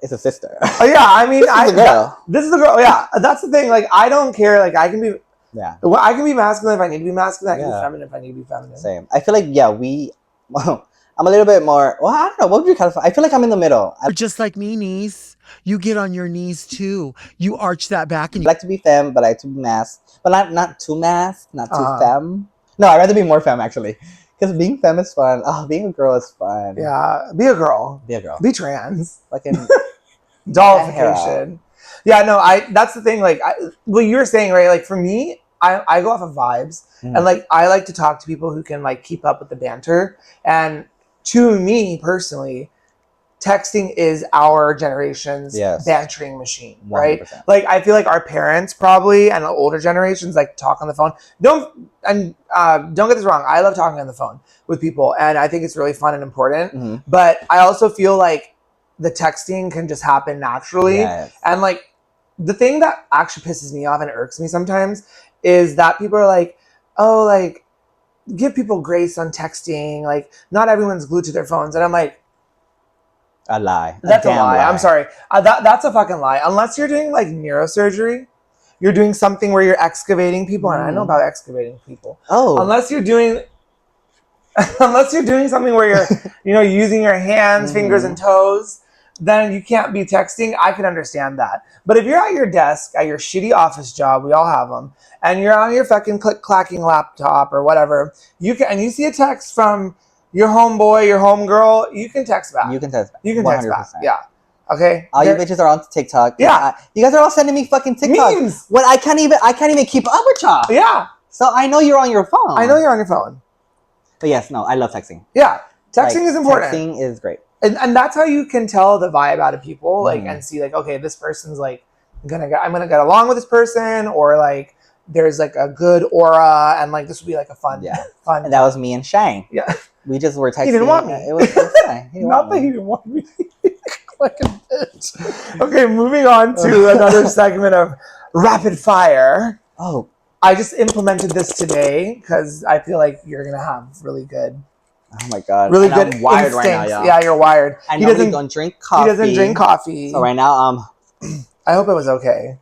it's a sister. Oh, yeah, I mean, This is a girl. This is a girl. Yeah, that's the thing. Like, I don't care. Like, I can be. Yeah. Well, I can be masculine if I need to be masculine. I can Yeah. be feminine if I need to be feminine. Same. I feel like I'm a little bit more. Well, I don't know. What would you kind of? I feel like I'm in the middle. I Just like me, knees. You get on your knees too. You arch that back and you like to be femme, but I like to be mask. But not too mask, not too Uh-huh. femme. No, I'd rather be more femme actually. Because being femme is fun. Oh, being a girl is fun. Yeah, be a girl. Be a girl. Be trans. Fucking Dollification. Yeah, no, that's the thing. Like, what you were saying, right? Like, for me, I go off of vibes. And, like, I like to talk to people who can, like, keep up with the banter. And to me, personally, texting is our generation's bantering machine, right? 100%. Like, I feel like our parents probably and the older generations like talk on the phone. Don't get this wrong. I love talking on the phone with people, and I think it's really fun and important. Mm-hmm. But I also feel like the texting can just happen naturally. Yes. And like the thing that actually pisses me off and irks me sometimes is that people are like, oh, like give people grace on texting. Like not everyone's glued to their phones, and I'm like. A lie. That's a damn lie. I'm sorry. That's a fucking lie. Unless you're doing like neurosurgery, you're doing something where you're excavating people, and I know about excavating people. Oh. Unless you're doing something where you're, using your hands, fingers, and toes, then you can't be texting. I can understand that. But if you're at your desk at your shitty office job, we all have them, and you're on your fucking clacking laptop or whatever, you see a text from your homeboy, your homegirl, you can text back. You can text back. You can 100%. text back. Yeah. Okay. All you bitches are on TikTok. Yeah. You guys are all sending me fucking TikToks. Memes. When I can't even keep up with y'all. Yeah. So I know you're on your phone. I know you're on your phone. But yes, no, I love texting. Yeah. Texting is important. Texting is great. And that's how you can tell the vibe out of people, like, and see like, okay, this person's like I'm gonna get along with this person, or like there's like a good aura, and like this would be like a fun. And that was me and Shane. Yeah. We just were texting. He didn't want me. It was fine. Not that he didn't want me. Like a bitch. Okay, moving on to another segment of rapid fire. Oh. I just implemented this today because I feel like you're gonna have really good. Oh my god. Really and good I'm wired instincts. right now, y'all. Yeah, you're wired. I normally don't drink coffee. He doesn't drink coffee. So right now, I hope it was okay.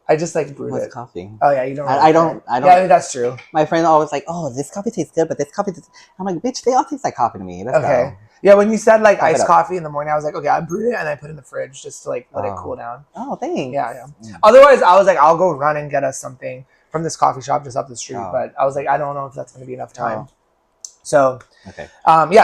I just like brewed it. Coffee? Oh yeah, you don't. I don't. Yeah, that's true. My friend always like, oh, this coffee tastes good, but this coffee. I'm like, bitch, they all taste like coffee to me. Let's Okay. go. Yeah, when you said like Pop it iced up. coffee in the morning, I was like, okay, I brewed it and I put it in the fridge just to like let it cool down. Oh, thanks. Yeah. Otherwise, I was like, I'll go run and get us something from this coffee shop just up the street. But I was like, I don't know if that's going to be enough time. So, okay.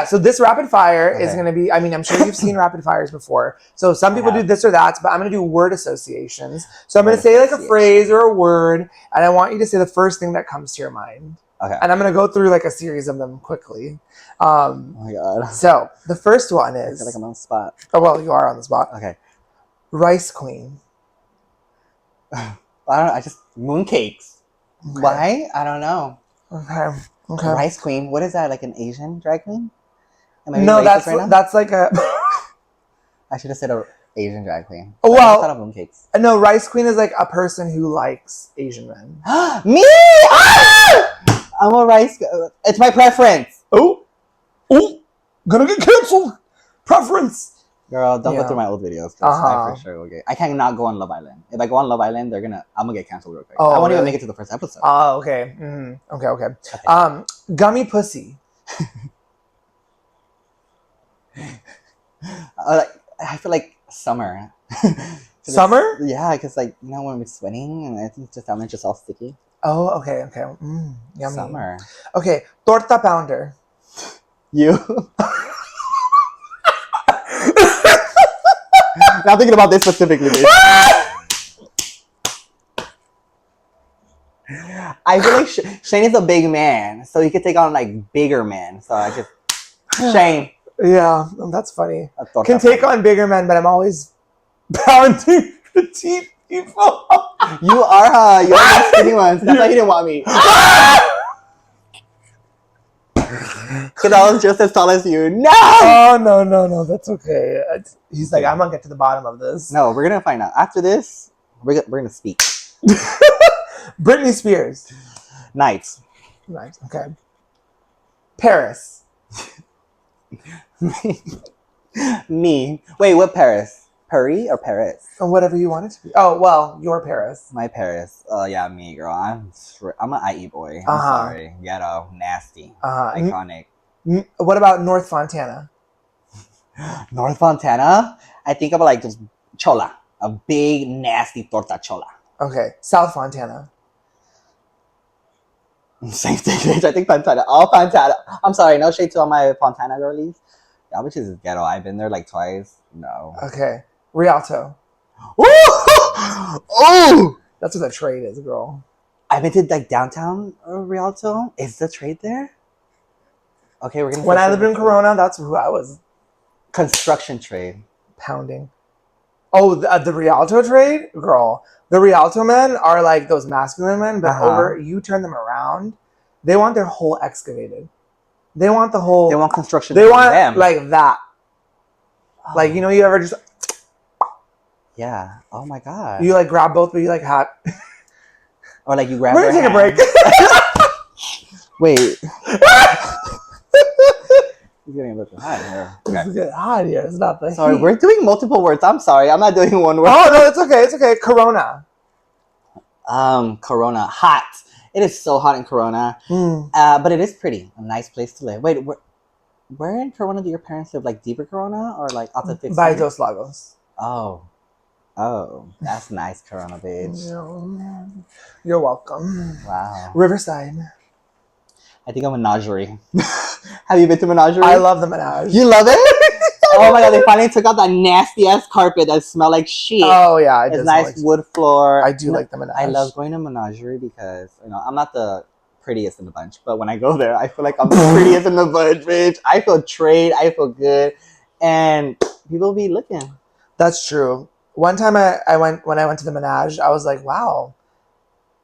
So this rapid fire is going to be, I mean, I'm sure you've seen rapid fires before. So some people do this or that, but I'm going to do word associations. So I'm going to say like a phrase or a word, and I want you to say the first thing that comes to your mind. Okay. And I'm going to go through like a series of them quickly. Oh my god. So the first one is. I feel like I'm on the spot. Oh, well, you are on the spot. Okay. Rice Queen. I don't know. I just mooncakes. Okay. Why? I don't know. Okay. Rice Queen. What is that? Like an Asian drag queen? No, that's like a. I should have said a Asian drag queen. Well, I thought of mooncakes. No, Rice Queen is like a person who likes Asian men. Me? Ah! I'm a rice. It's my preference. Oh, gonna get canceled. Preference. Girl, don't go through my old videos. I for sure will get. I cannot go on Love Island. If I go on Love Island, I'm gonna get canceled real quick. I won't even make it to the first episode. Oh, okay. Okay. Gummy pussy. I feel like summer. Summer? Yeah, because like when we're sweating and I think just I'm just all sticky. Oh, okay. Yummy. Summer. Okay, torta pounder. You. Not thinking about this specifically, bitch. I feel like Shane is a big man, so he could take on like bigger men. So I just Shane. Yeah, that's funny. Can take on bigger men, but I'm always pounding petite people. You are you're the skinny ones. That's why he didn't want me. Because I was just as tall as you. No! Oh, no. That's okay. He's like, I'm going to get to the bottom of this. No, we're going to find out. After this, we're going to speak. Britney Spears. Nice. Okay. Perris. Me. Wait, what Perris? Perry or Perris? Or whatever you want it to be. Oh, well, your Perris. My Perris. Oh, yeah, me, girl. I'm an IE boy. I'm sorry. Ghetto. Nasty. Iconic. What about North Fontana? North Fontana? I think about like just chola. A big, nasty torta chola. Okay. South Fontana. Same thing, bitch. I think Fontana. All Fontana. I'm sorry. No shade to all my Fontana girlies. Y'all bitches is ghetto. I've been there like twice. No. Okay. Rialto. Oh! That's what the trade is, girl. I've been to like downtown Rialto. Is the trade there? Okay, we're gonna. When I lived in Corona, that's who I was. Construction trade. Pounding. Oh, the Rialto trade? Girl. The Rialto men are like those masculine men, but you turn them around, they want their whole excavated. They want the whole... They want construction. They want them. like that. Oh. Like, you ever just... Yeah. Oh my God. You like grab both, but you like hot. Or like you grab We're going to take a break. Wait. It's getting a little hot here. Okay. It's getting hot here. It's not the Sorry, heat. we're doing multiple words. I'm sorry. I'm not doing one word. Oh, no, it's okay. It's okay. Corona. Corona. Hot. It is so hot in Corona. But it is pretty. A nice place to live. Wait, where in Corona do your parents live? Like deeper Corona or like off the 15? By Dos Lagos. Oh, that's nice, Corona, bitch. You're welcome. Wow. Riverside. I think a menagerie. Have you been to menagerie? I love the menage. You love it? Oh my God, they finally took out that nasty ass carpet that smelled like shit. Oh yeah, it's nice wood floor. I do like the menage. I love going to menagerie because I'm not the prettiest in the bunch, but when I go there, I feel like I'm the prettiest in the bunch, bitch. I feel trade, I feel good, and people be looking. That's true. One time when I went to the menage, I was like, wow,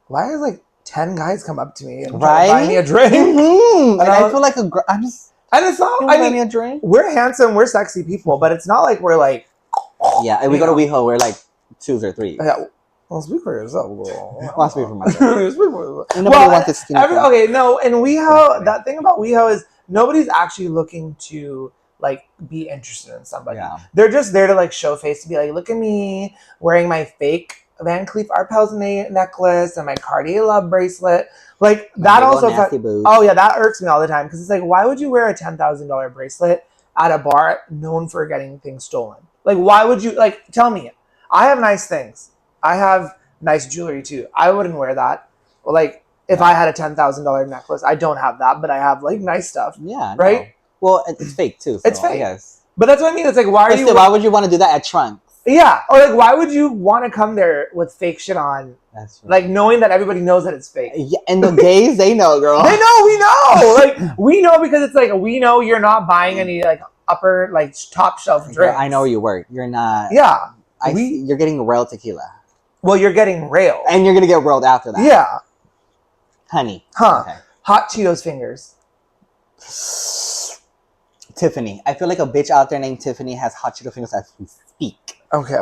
why is like 10 guys come up to me and try to buy me a drink? Mm-hmm. And I feel like I'm just. And it's not. I mean, a drink? We're handsome, we're sexy people, but it's not like we're like. Yeah, and we go to WeHo, we're like 2s or 3s. Yeah. Well, speak for yourself, girl. I'll speak for myself. Nobody wants this skinny. Okay, no, and WeHo, that thing about WeHo is nobody's actually looking to like be interested in somebody. Yeah. They're just there to like show face, to be like, look at me wearing my fake Van Cleef Arpels necklace and my Cartier Love bracelet. Like that also. Oh yeah, that irks me all the time because it's like, why would you wear a $10,000 bracelet at a bar known for getting things stolen? Like, why would you tell me? I have nice things. I have nice jewelry too. I wouldn't wear that. Like if I had a $10,000 necklace, I don't have that, but I have like nice stuff. Yeah. Right. No. Well, it's fake too. So it's fake. I guess. But that's what I mean. It's like, why would you want to do that at Trunks? Yeah. Or like, why would you want to come there with fake shit on? That's right. Like knowing that everybody knows that it's fake. Yeah, and the gays, they know, girl. They know. We know. Like we know because it's like we know you're not buying any like upper like top shelf drinks. Girl, I know where you work. You're not. Yeah. You're getting railed tequila. Well, you're getting railed. And you're gonna get railed after that. Yeah. Honey. Huh. Okay. Hot Cheetos fingers. Tiffany. I feel like a bitch out there named Tiffany has hot Cheeto fingers as we speak. Okay.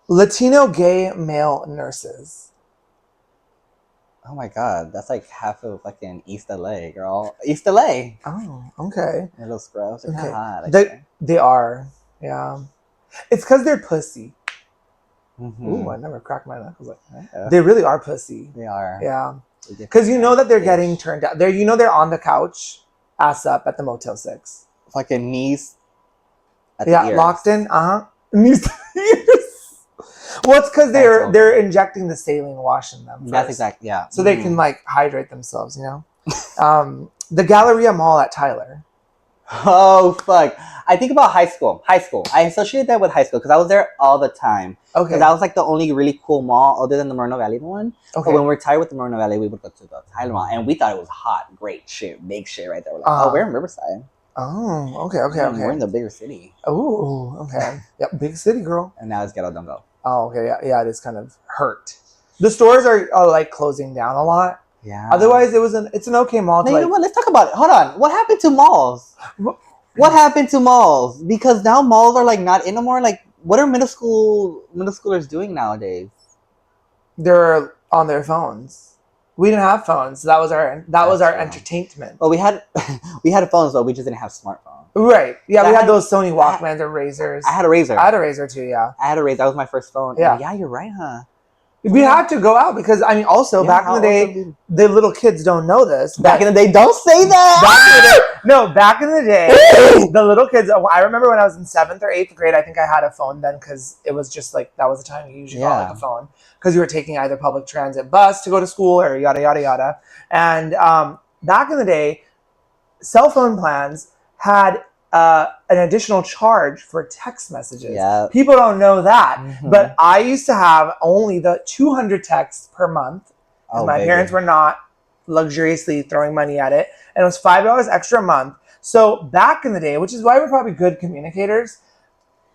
Latino gay male nurses. Oh my God, that's like half of fucking East LA, girl. East LA. Oh, okay. Little scrubs. They're Okay. hot. They are. Yeah. It's because they're pussy. Mm-hmm. Ooh, I never cracked my knuckles. They really are pussy. They are. Yeah. Because you know that they're getting turned out. They're on the couch, ass up at the Motel 6. Fucking knees. At locked in. Knees to the ears. Well, it's because they're injecting the saline wash in them. That's exactly, yeah. So they can like hydrate themselves, The Galleria Mall at Tyler. Oh fuck! I think about high school. High school. I associate that with high school because I was there all the time. Okay. Because that was like the only really cool mall other than the Moreno Valley one. Okay. But when we're tired with the Moreno Valley, we would go to the Thailand Mall, and we thought it was hot, great shit, big shit right there. We're like, oh, we're in Riverside. Oh, okay. We're in the bigger city. Oh, okay. Yep, big city, girl. And now it's Ghetto Don't Go. Oh, okay. Yeah, it is kind of hurt. The stores are like closing down a lot. Yeah. Otherwise, it's an okay mall. Now, you know what? Let's talk about it. Hold on. What happened to malls? What happened to malls? Because now malls are like not in anymore. Like, what are middle schoolers doing nowadays? They're on their phones. We didn't have phones. That was our entertainment. Well, we had phones, but we just didn't have smartphones. Right. Yeah, we had those Sony Walkmans or Razors. I had a Razor. I had a Razor too. Yeah. I had a Razor. That was my first phone. Yeah. And yeah, you're right, huh? We had to go out because also back in the day, the little kids don't know this. Back in the day, don't say that. Back in the day, the little kids. I remember when I was in 7th or 8th grade. I think I had a phone then because it was just like that was the time you usually got like a phone because you were taking either public transit bus to go to school or yada yada yada. And back in the day, cell phone plans had an additional charge for text messages. Yeah. People don't know that. Mm-hmm. But I used to have only the 200 texts per month. My parents were not luxuriously throwing money at it. And it was $5 extra a month. So back in the day, which is why we're probably good communicators,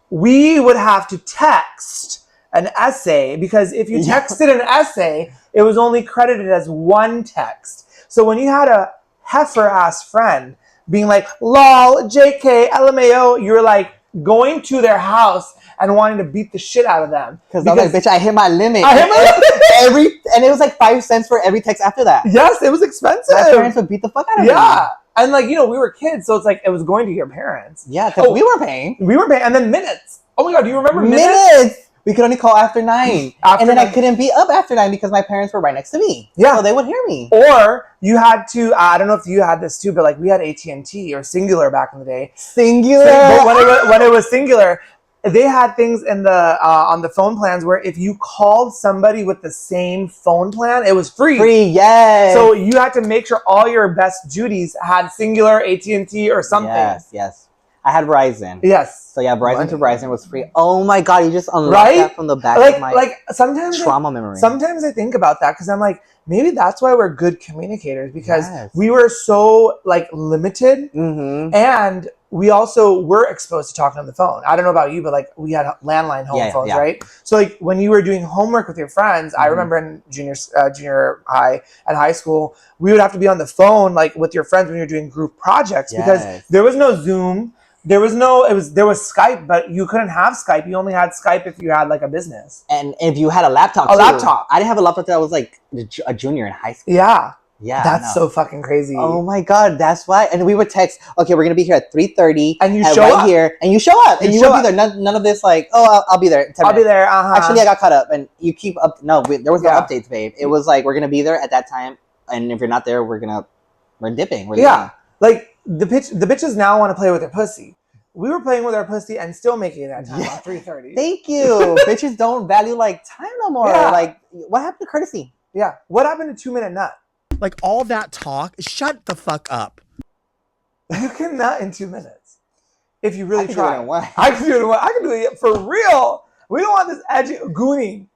we would have to text an essay because if you texted an essay, it was only credited as one text. So when you had a heifer-ass friend being like, lol, JK, LMAO, you're like going to their house and wanting to beat the shit out of them. Because I was like, bitch, I hit my limit. And it was like 5 cents for every text after that. Yes, it was expensive. My parents would beat the fuck out of me. Yeah. And like, we were kids, so it's like it was going to your parents. Yeah, because we were paying. And then minutes. Oh my God, do you remember minutes? We could only call after 9. And then I couldn't be up after 9 because my parents were right next to me. Yeah. So they would hear me. Or you had to, I don't know if you had this too, but like we had AT&T or Singular back in the day. Singular? But when it was Singular, they had things in the on the phone plans where if you called somebody with the same phone plan, it was free. Free, yes. So you had to make sure all your best Judies had Singular, AT&T, or something. Yes. I had Verizon. Yes. So yeah, Verizon to Verizon was free. Oh my God, you just unlocked that from the back of my trauma memory. Sometimes I think about that because I'm like, maybe that's why we're good communicators because we were so like limited and we also were exposed to talking on the phone. I don't know about you, but like we had landline home phones, right? So like when you were doing homework with your friends, I remember in junior high and high school, we would have to be on the phone like with your friends when you're doing group projects because there was no Zoom. There was Skype, but you couldn't have Skype. You only had Skype if you had like a business. And if you had a laptop too. Laptop. I didn't have a laptop until I was like a junior in high school. Yeah. That's so fucking crazy. Oh my God, that's why. And we would text, okay, we're going to be here at 3:30. And you show up. Here, and you show up. And you would be there. None of this like, oh, I'll be there. I'll be there. Actually, I got caught up. And you keep up. No, there was no updates, babe. It was like, we're going to be there at that time. And if you're not there, we're dipping. We're leaving. Like the bitches now want to play with their pussy. We were playing with our pussy and still making it that time on 3:30. Thank you. Bitches don't value like time no more. Yeah. Like, what happened to courtesy? Yeah. What happened to 2-minute nut? Like all that talk, shut the fuck up. You can nut in 2 minutes if you really I try. I can do it in one. I can do it for real. We don't want this edgy gooning.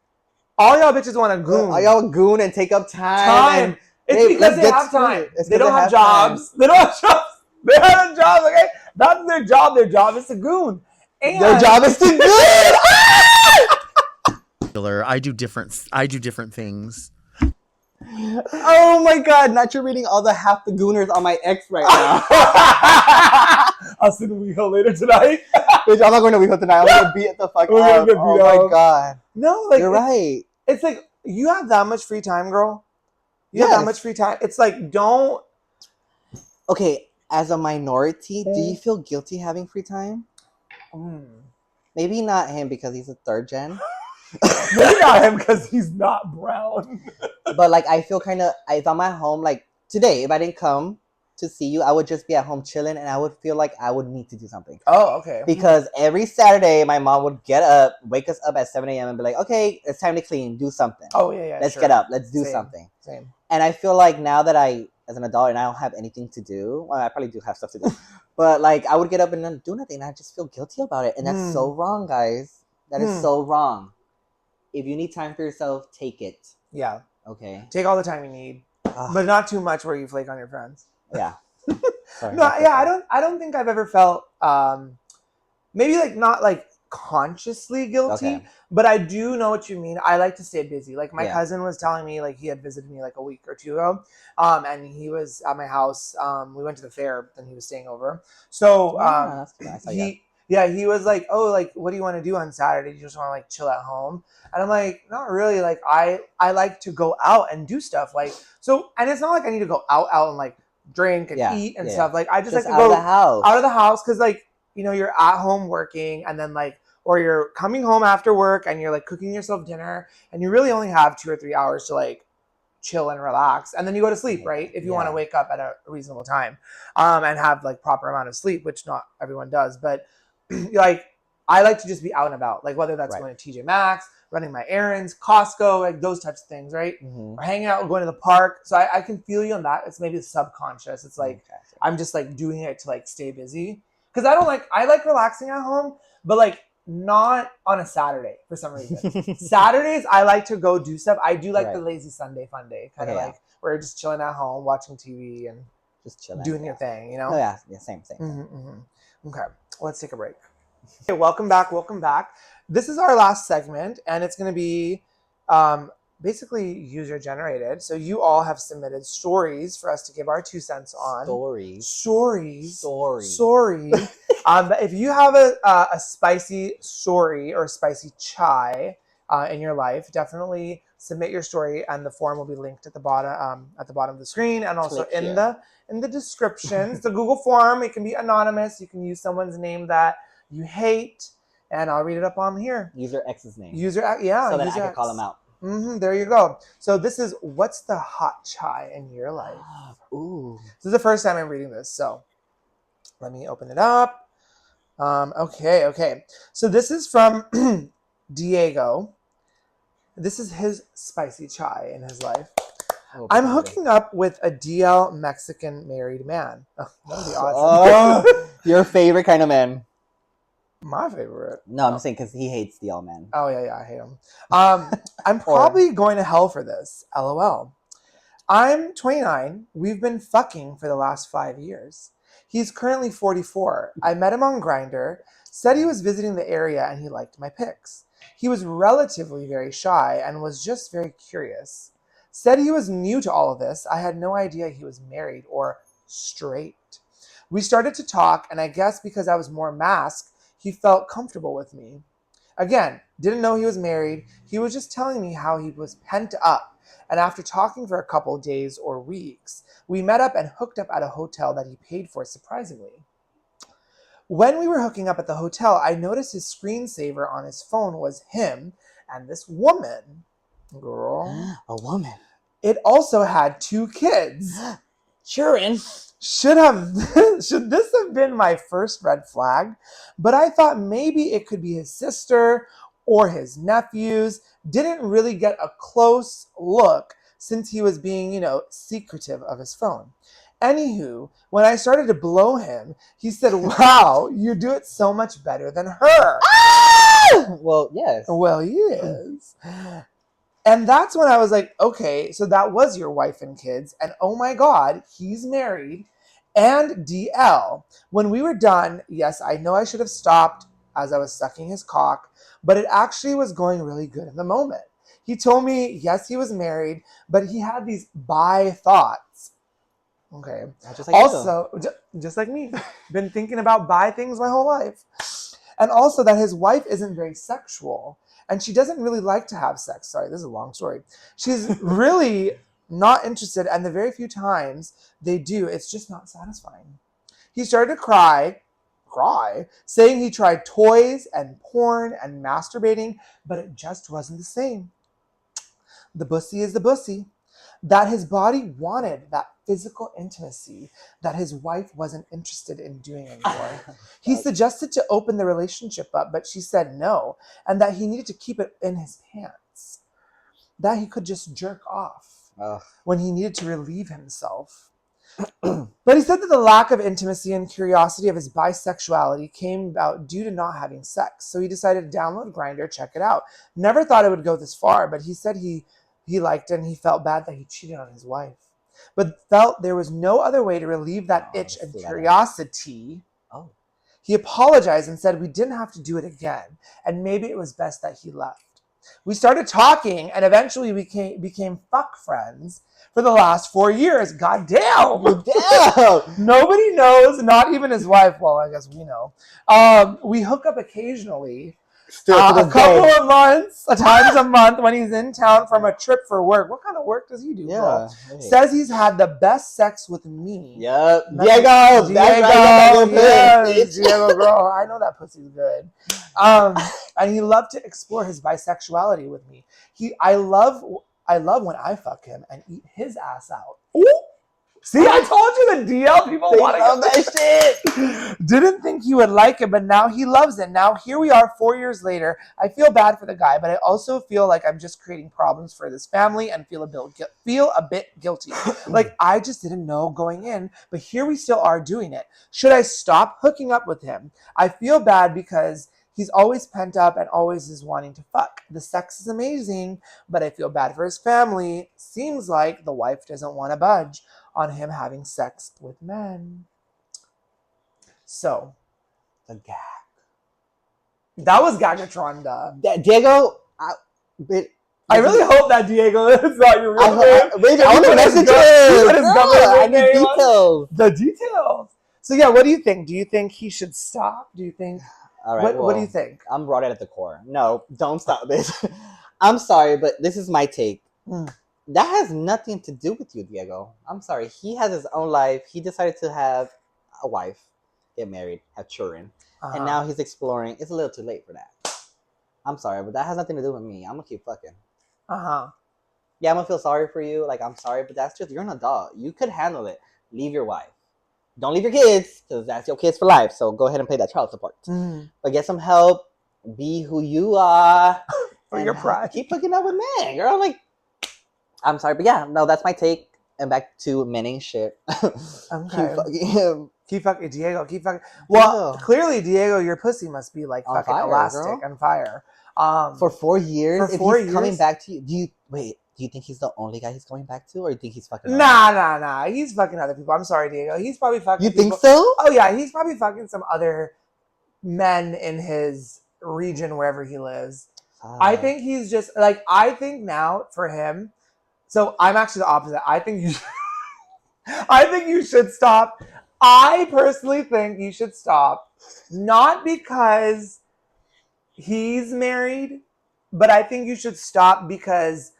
All y'all bitches want to goon. All y'all goon and take up time. It's because they have time. They don't have jobs. They don't have jobs. They have jobs, okay? That's their job. Their job is to goon. And their job is to goon. I do different things. Oh my God! Not you reading all the half the gooners on my ex right now. I'll see the WeHo later tonight. Bitch, I'm not going to WeHo tonight. I'm gonna beat the fuck up. Oh my God! No, like you're right. It's like you have that much free time, girl. You have that much free time. It's like don't. Okay. As a minority, do you feel guilty having free time? Maybe not him because he's a 3rd gen. Maybe not him because he's not brown. But like, I feel kind of, if I'm at home, like today, if I didn't come to see you, I would just be at home chilling and I would feel like I would need to do something. Oh, okay. Because every Saturday, my mom would get up, wake us up at 7 a.m. and be like, okay, it's time to clean, do something. Oh, yeah. Let's get up. Let's do something. Same. And I feel like now that I as an adult and I don't have anything to do, well, I probably do have stuff to do, but like I would get up and not do nothing. And I just feel guilty about it, and that's so wrong, guys. That is so wrong. If you need time for yourself, take it. Yeah. Okay. Take all the time you need, but not too much where you flake on your friends. Yeah. Sorry, No, yeah, I don't think I've ever felt maybe like not like consciously guilty, but I do know what you mean. I like to stay busy. Like my cousin was telling me, like he had visited me like a week or two ago, and he was at my house. We went to the fair, then he was staying over. So that's nice. he was like, oh, like what do you want to do on Saturday? You just want to like chill at home? And I'm like, not really. Like I like to go out and do stuff. Like so, and it's not like I need to go out and like drink and eat and stuff. Like I just like to out go of the house because like, you know, you're at home working and then like, or you're coming home after work and you're like cooking yourself dinner and you really only have 2 or 3 hours to like chill and relax. And then you go to sleep, right? If you want to wake up at a reasonable time and have like proper amount of sleep, which not everyone does. But like, I like to just be out and about, like whether that's going to TJ Maxx, running my errands, Costco, like those types of things, right? Or hanging out, going to the park. So I can feel you on that. It's maybe subconscious. It's like, I'm just like doing it to like stay busy. Because I like relaxing at home, but like not on a Saturday for some reason. Saturdays, I like to go do stuff. I do like the lazy Sunday fun day, kind of like where you're just chilling at home, watching TV and just chilling, doing your thing, you know? Oh, yeah, same. Okay, let's take a break. Okay, welcome back. This is our last segment, and it's going to be basically user generated. So you all have submitted stories for us to give our 2 cents on. Stories. If you have a spicy story or a spicy chai in your life, definitely submit your story, and the form will be linked at the bottom of the screen, and also in the description. It's a Google form. It can be anonymous. You can use someone's name that you hate, and I'll read it up on here. User X's name. So that I can call them out. There you go. So this is what's the hot chai in your life? Ooh. This is the first time I'm reading this, so let me open it up. Okay. So this is from Diego. This is his spicy chai in his life. I'm hooking up with a DL Mexican married man. Oh, that would be awesome. Your favorite kind of man. My favorite. No, I'm saying because he hates DL men. Oh, yeah, I hate him. I'm probably going to hell for this. LOL. I'm 29. We've been fucking for the last 5 years. He's currently 44. I met him on Grindr, said he was visiting the area and he liked my pics. He was relatively very shy and was just very curious. Said he was new to all of this. I had no idea he was married or straight. We started to talk, and I guess because I was more masked, he felt comfortable with me. Again, didn't know he was married. He was just telling me how he was pent up. And after talking for a couple days or weeks, we met up and hooked up at a hotel that he paid for surprisingly. When we were hooking up at the hotel, I noticed his screensaver on his phone was him and this woman. Girl. A woman. It also had 2 kids. Sharon. Should this have been my first red flag? But I thought maybe it could be his sister or his nephews. Didn't really get a close look since he was being, secretive of his phone. Anywho, when I started to blow him, he said, wow, you do it so much better than her. Well, yes. Well, yes. And that's when I was like, okay, so that was your wife and kids. And oh my God, he's married and DL. When we were done, yes, I know I should have stopped as I was sucking his cock, but it actually was going really good in the moment. He told me, yes, he was married, but he had these bi thoughts. Okay. Just like also, just like me, been thinking about bi things my whole life. And also that his wife isn't very sexual. And she doesn't really like to have sex. Sorry, this is a long story. She's really not interested, and the very few times they do, it's just not satisfying. He started to cry, saying he tried toys and porn and masturbating, but it just wasn't the same. The bussy is the bussy. That his body wanted that physical intimacy that his wife wasn't interested in doing anymore. He suggested to open the relationship up, but she said no, and that he needed to keep it in his pants. That he could just jerk off when he needed to relieve himself. But he said that the lack of intimacy and curiosity of his bisexuality came about due to not having sex. So he decided to download Grindr, check it out. Never thought it would go this far, but he said he liked it and he felt bad that he cheated on his wife. But felt there was no other way to relieve that itch and curiosity. Oh. He apologized and said we didn't have to do it again, and maybe it was best that he left. We started talking, and eventually we became fuck friends for the last 4 years. God damn! Damn! Nobody knows, not even his wife. Well, I guess we know. We hook up occasionally. Still to A this couple day. of months, times a month when he's in town from a trip for work. What kind of work does he do, bro? Hey. Says he's had the best sex with me. Yep. Diego, That's right. yes, Diego, girl. I know that pussy's good. And he loved to explore his bisexuality with me. I love when I fuck him and eat his ass out. Ooh. See, I told you the DL people They want love that shit. Didn't think he would like it, but now he loves it. Now here we are 4 years later. I feel bad for the guy, but I also feel like I'm just creating problems for this family and feel a bit guilty. Like I just didn't know going in, but here we still are doing it. Should I stop hooking up with him? I feel bad because he's always pent up and always is wanting to fuck. The sex is amazing, but I feel bad for his family. Seems like the wife doesn't want to budge on him having sex with men. So, The gag. that was Gagatronda. Diego, I really hope that Diego is not your real name. I want to message I need details. The details. So yeah, what do you think? Do you think he should stop? Do you think? All right. What do you think? I'm brought it at the core. No, don't stop this. I'm sorry, but this is my take. That has nothing to do with you, Diego. I'm sorry. He has his own life. He decided to have a wife, get married, have children. And now he's exploring. It's a little too late for that. I'm sorry, but that has nothing to do with me. I'm going to keep fucking. Yeah, I'm going to feel sorry for you. Like, I'm sorry, but that's just, you're an adult. You could handle it. Leave your wife. Don't leave your kids, because that's your kids for life. So go ahead and pay that child support. But get some help. Be who you are. For your pride. Keep hooking up with men, girl. Like, I'm sorry, but yeah, no, that's my take. And back to menning shit. Okay. Keep fucking him. Keep fucking Diego. Keep fucking. Well, clearly, Diego, your pussy must be like On fucking fire, elastic girl. on fire. For 4 years. For 4 if he's coming years? back to you, do you think he's the only guy he's going back to, or do you think he's fucking? Nah. He's fucking other people. I'm sorry, Diego. He's probably fucking. You people. think so? Oh yeah, he's probably fucking some other men in his region wherever he lives. I think he's just like, I think now for him. So I'm actually the opposite. I think you should stop. I personally think you should stop, not because he's married, but I think you should stop because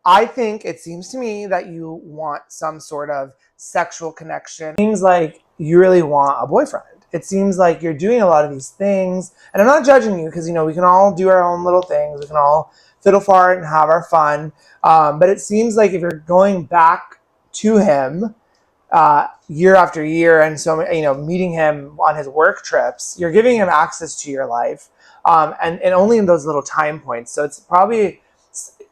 I think it seems to me that you want some sort of sexual connection. It seems like you really want a boyfriend. It seems like you're doing a lot of these things, and I'm not judging you because, we can all do our own little things. We can all fiddle fart and have our fun. But it seems like if you're going back to him year after year and so, meeting him on his work trips, you're giving him access to your life and only in those little time points. So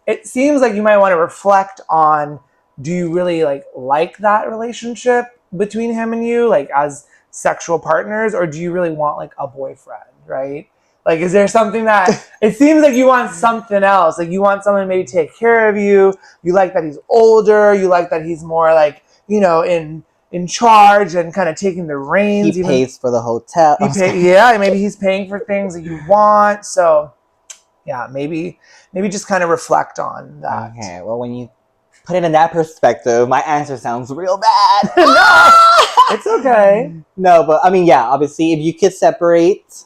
it seems like you might want to reflect on, do you really like that relationship between him and you, like as sexual partners, or do you really want a boyfriend, right? Like, is there something that it seems like you want something else? Like you want someone to maybe take care of you. You like that he's older. You like that he's more in charge and kind of taking the reins. He pays for the hotel. Maybe he's paying for things that you want. So yeah, maybe just kind of reflect on that. Okay, well, when you put it in that perspective, my answer sounds real bad. No, it's okay. No, but I mean, yeah, obviously, if you could separate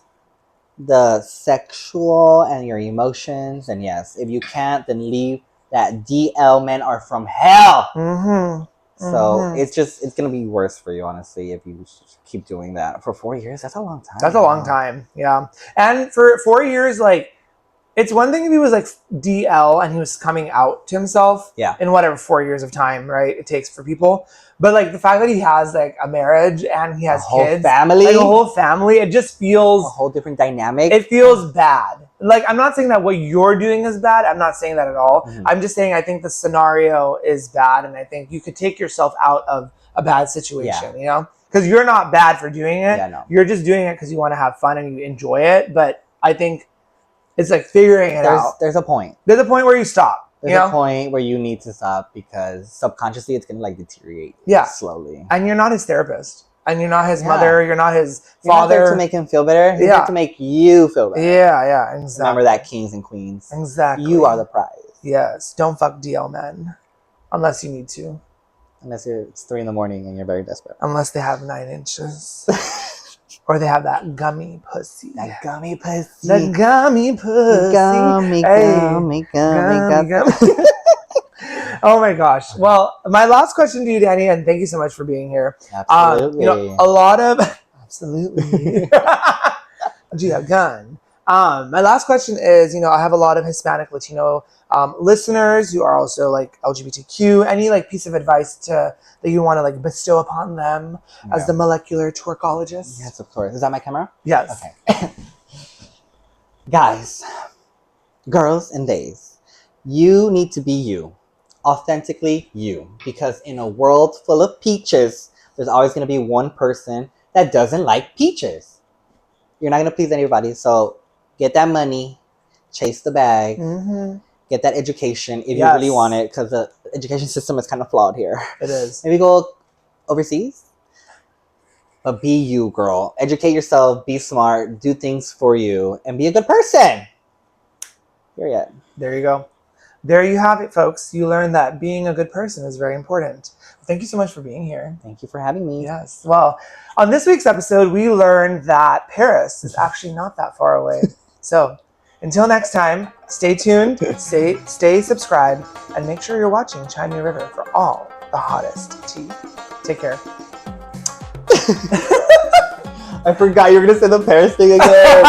the sexual and your emotions, and yes, if you can't, then leave that. DL men are from hell. So it's gonna be worse for you, honestly, if you keep doing that for 4 years. That's a long time. That's a long time, yeah. And for 4 years, it's one thing if he was DL and he was coming out to himself in whatever 4 years of time, right, it takes for people. But the fact that he has a marriage and he has a whole kids, family, a whole family, it just feels a whole different dynamic. It feels bad. I'm not saying that what you're doing is bad. I'm not saying that at all. I'm just saying I think the scenario is bad, and I think you could take yourself out of a bad situation, you know? Because you're not bad for doing it. Yeah, no. You're just doing it because you want to have fun and you enjoy it. But I think it's like figuring it out. There's a point. There's a point where you stop. There's a point where you need to stop because subconsciously it's gonna like deteriorate. Slowly. And you're not his therapist, and you're not his mother. You're not his You're father. not there to make him feel better. He's there to make you feel better. Yeah, exactly. Remember that, kings and queens. Exactly. You are the prize. Yes. Don't fuck DL men, unless you need to. Unless it's 3 a.m. and you're very desperate. Unless they have 9 inches. Or they have that gummy pussy. That gummy pussy. The gummy pussy. Gummy. Oh my gosh. Well, my last question to you, Danny, and thank you so much for being here. Absolutely. A lot of... Absolutely. Do you have a gun? My last question is, I have a lot of Hispanic, Latino listeners who are also like LGBTQ. Any like piece of advice that you want to like bestow upon them as the molecular twerkologist? Yes, of course. Is that my camera? Yes. Okay. Guys, girls and days, you need to be you. Authentically you. Because in a world full of peaches, there's always going to be one person that doesn't like peaches. You're not going to please anybody, so get that money, chase the bag, get that education if you really want it, because the education system is kind of flawed here. It is. Maybe go overseas, but be you, girl. Educate yourself, be smart, do things for you, and be a good person. Period. There you go. There you have it, folks. You learned that being a good person is very important. Thank you so much for being here. Thank you for having me. Yes. Well, on this week's episode, we learned that Perris is actually not that far away. So until next time, stay tuned, stay subscribed, and make sure you're watching China River for all the hottest tea. Take care. I forgot you were going to say the Perris thing again.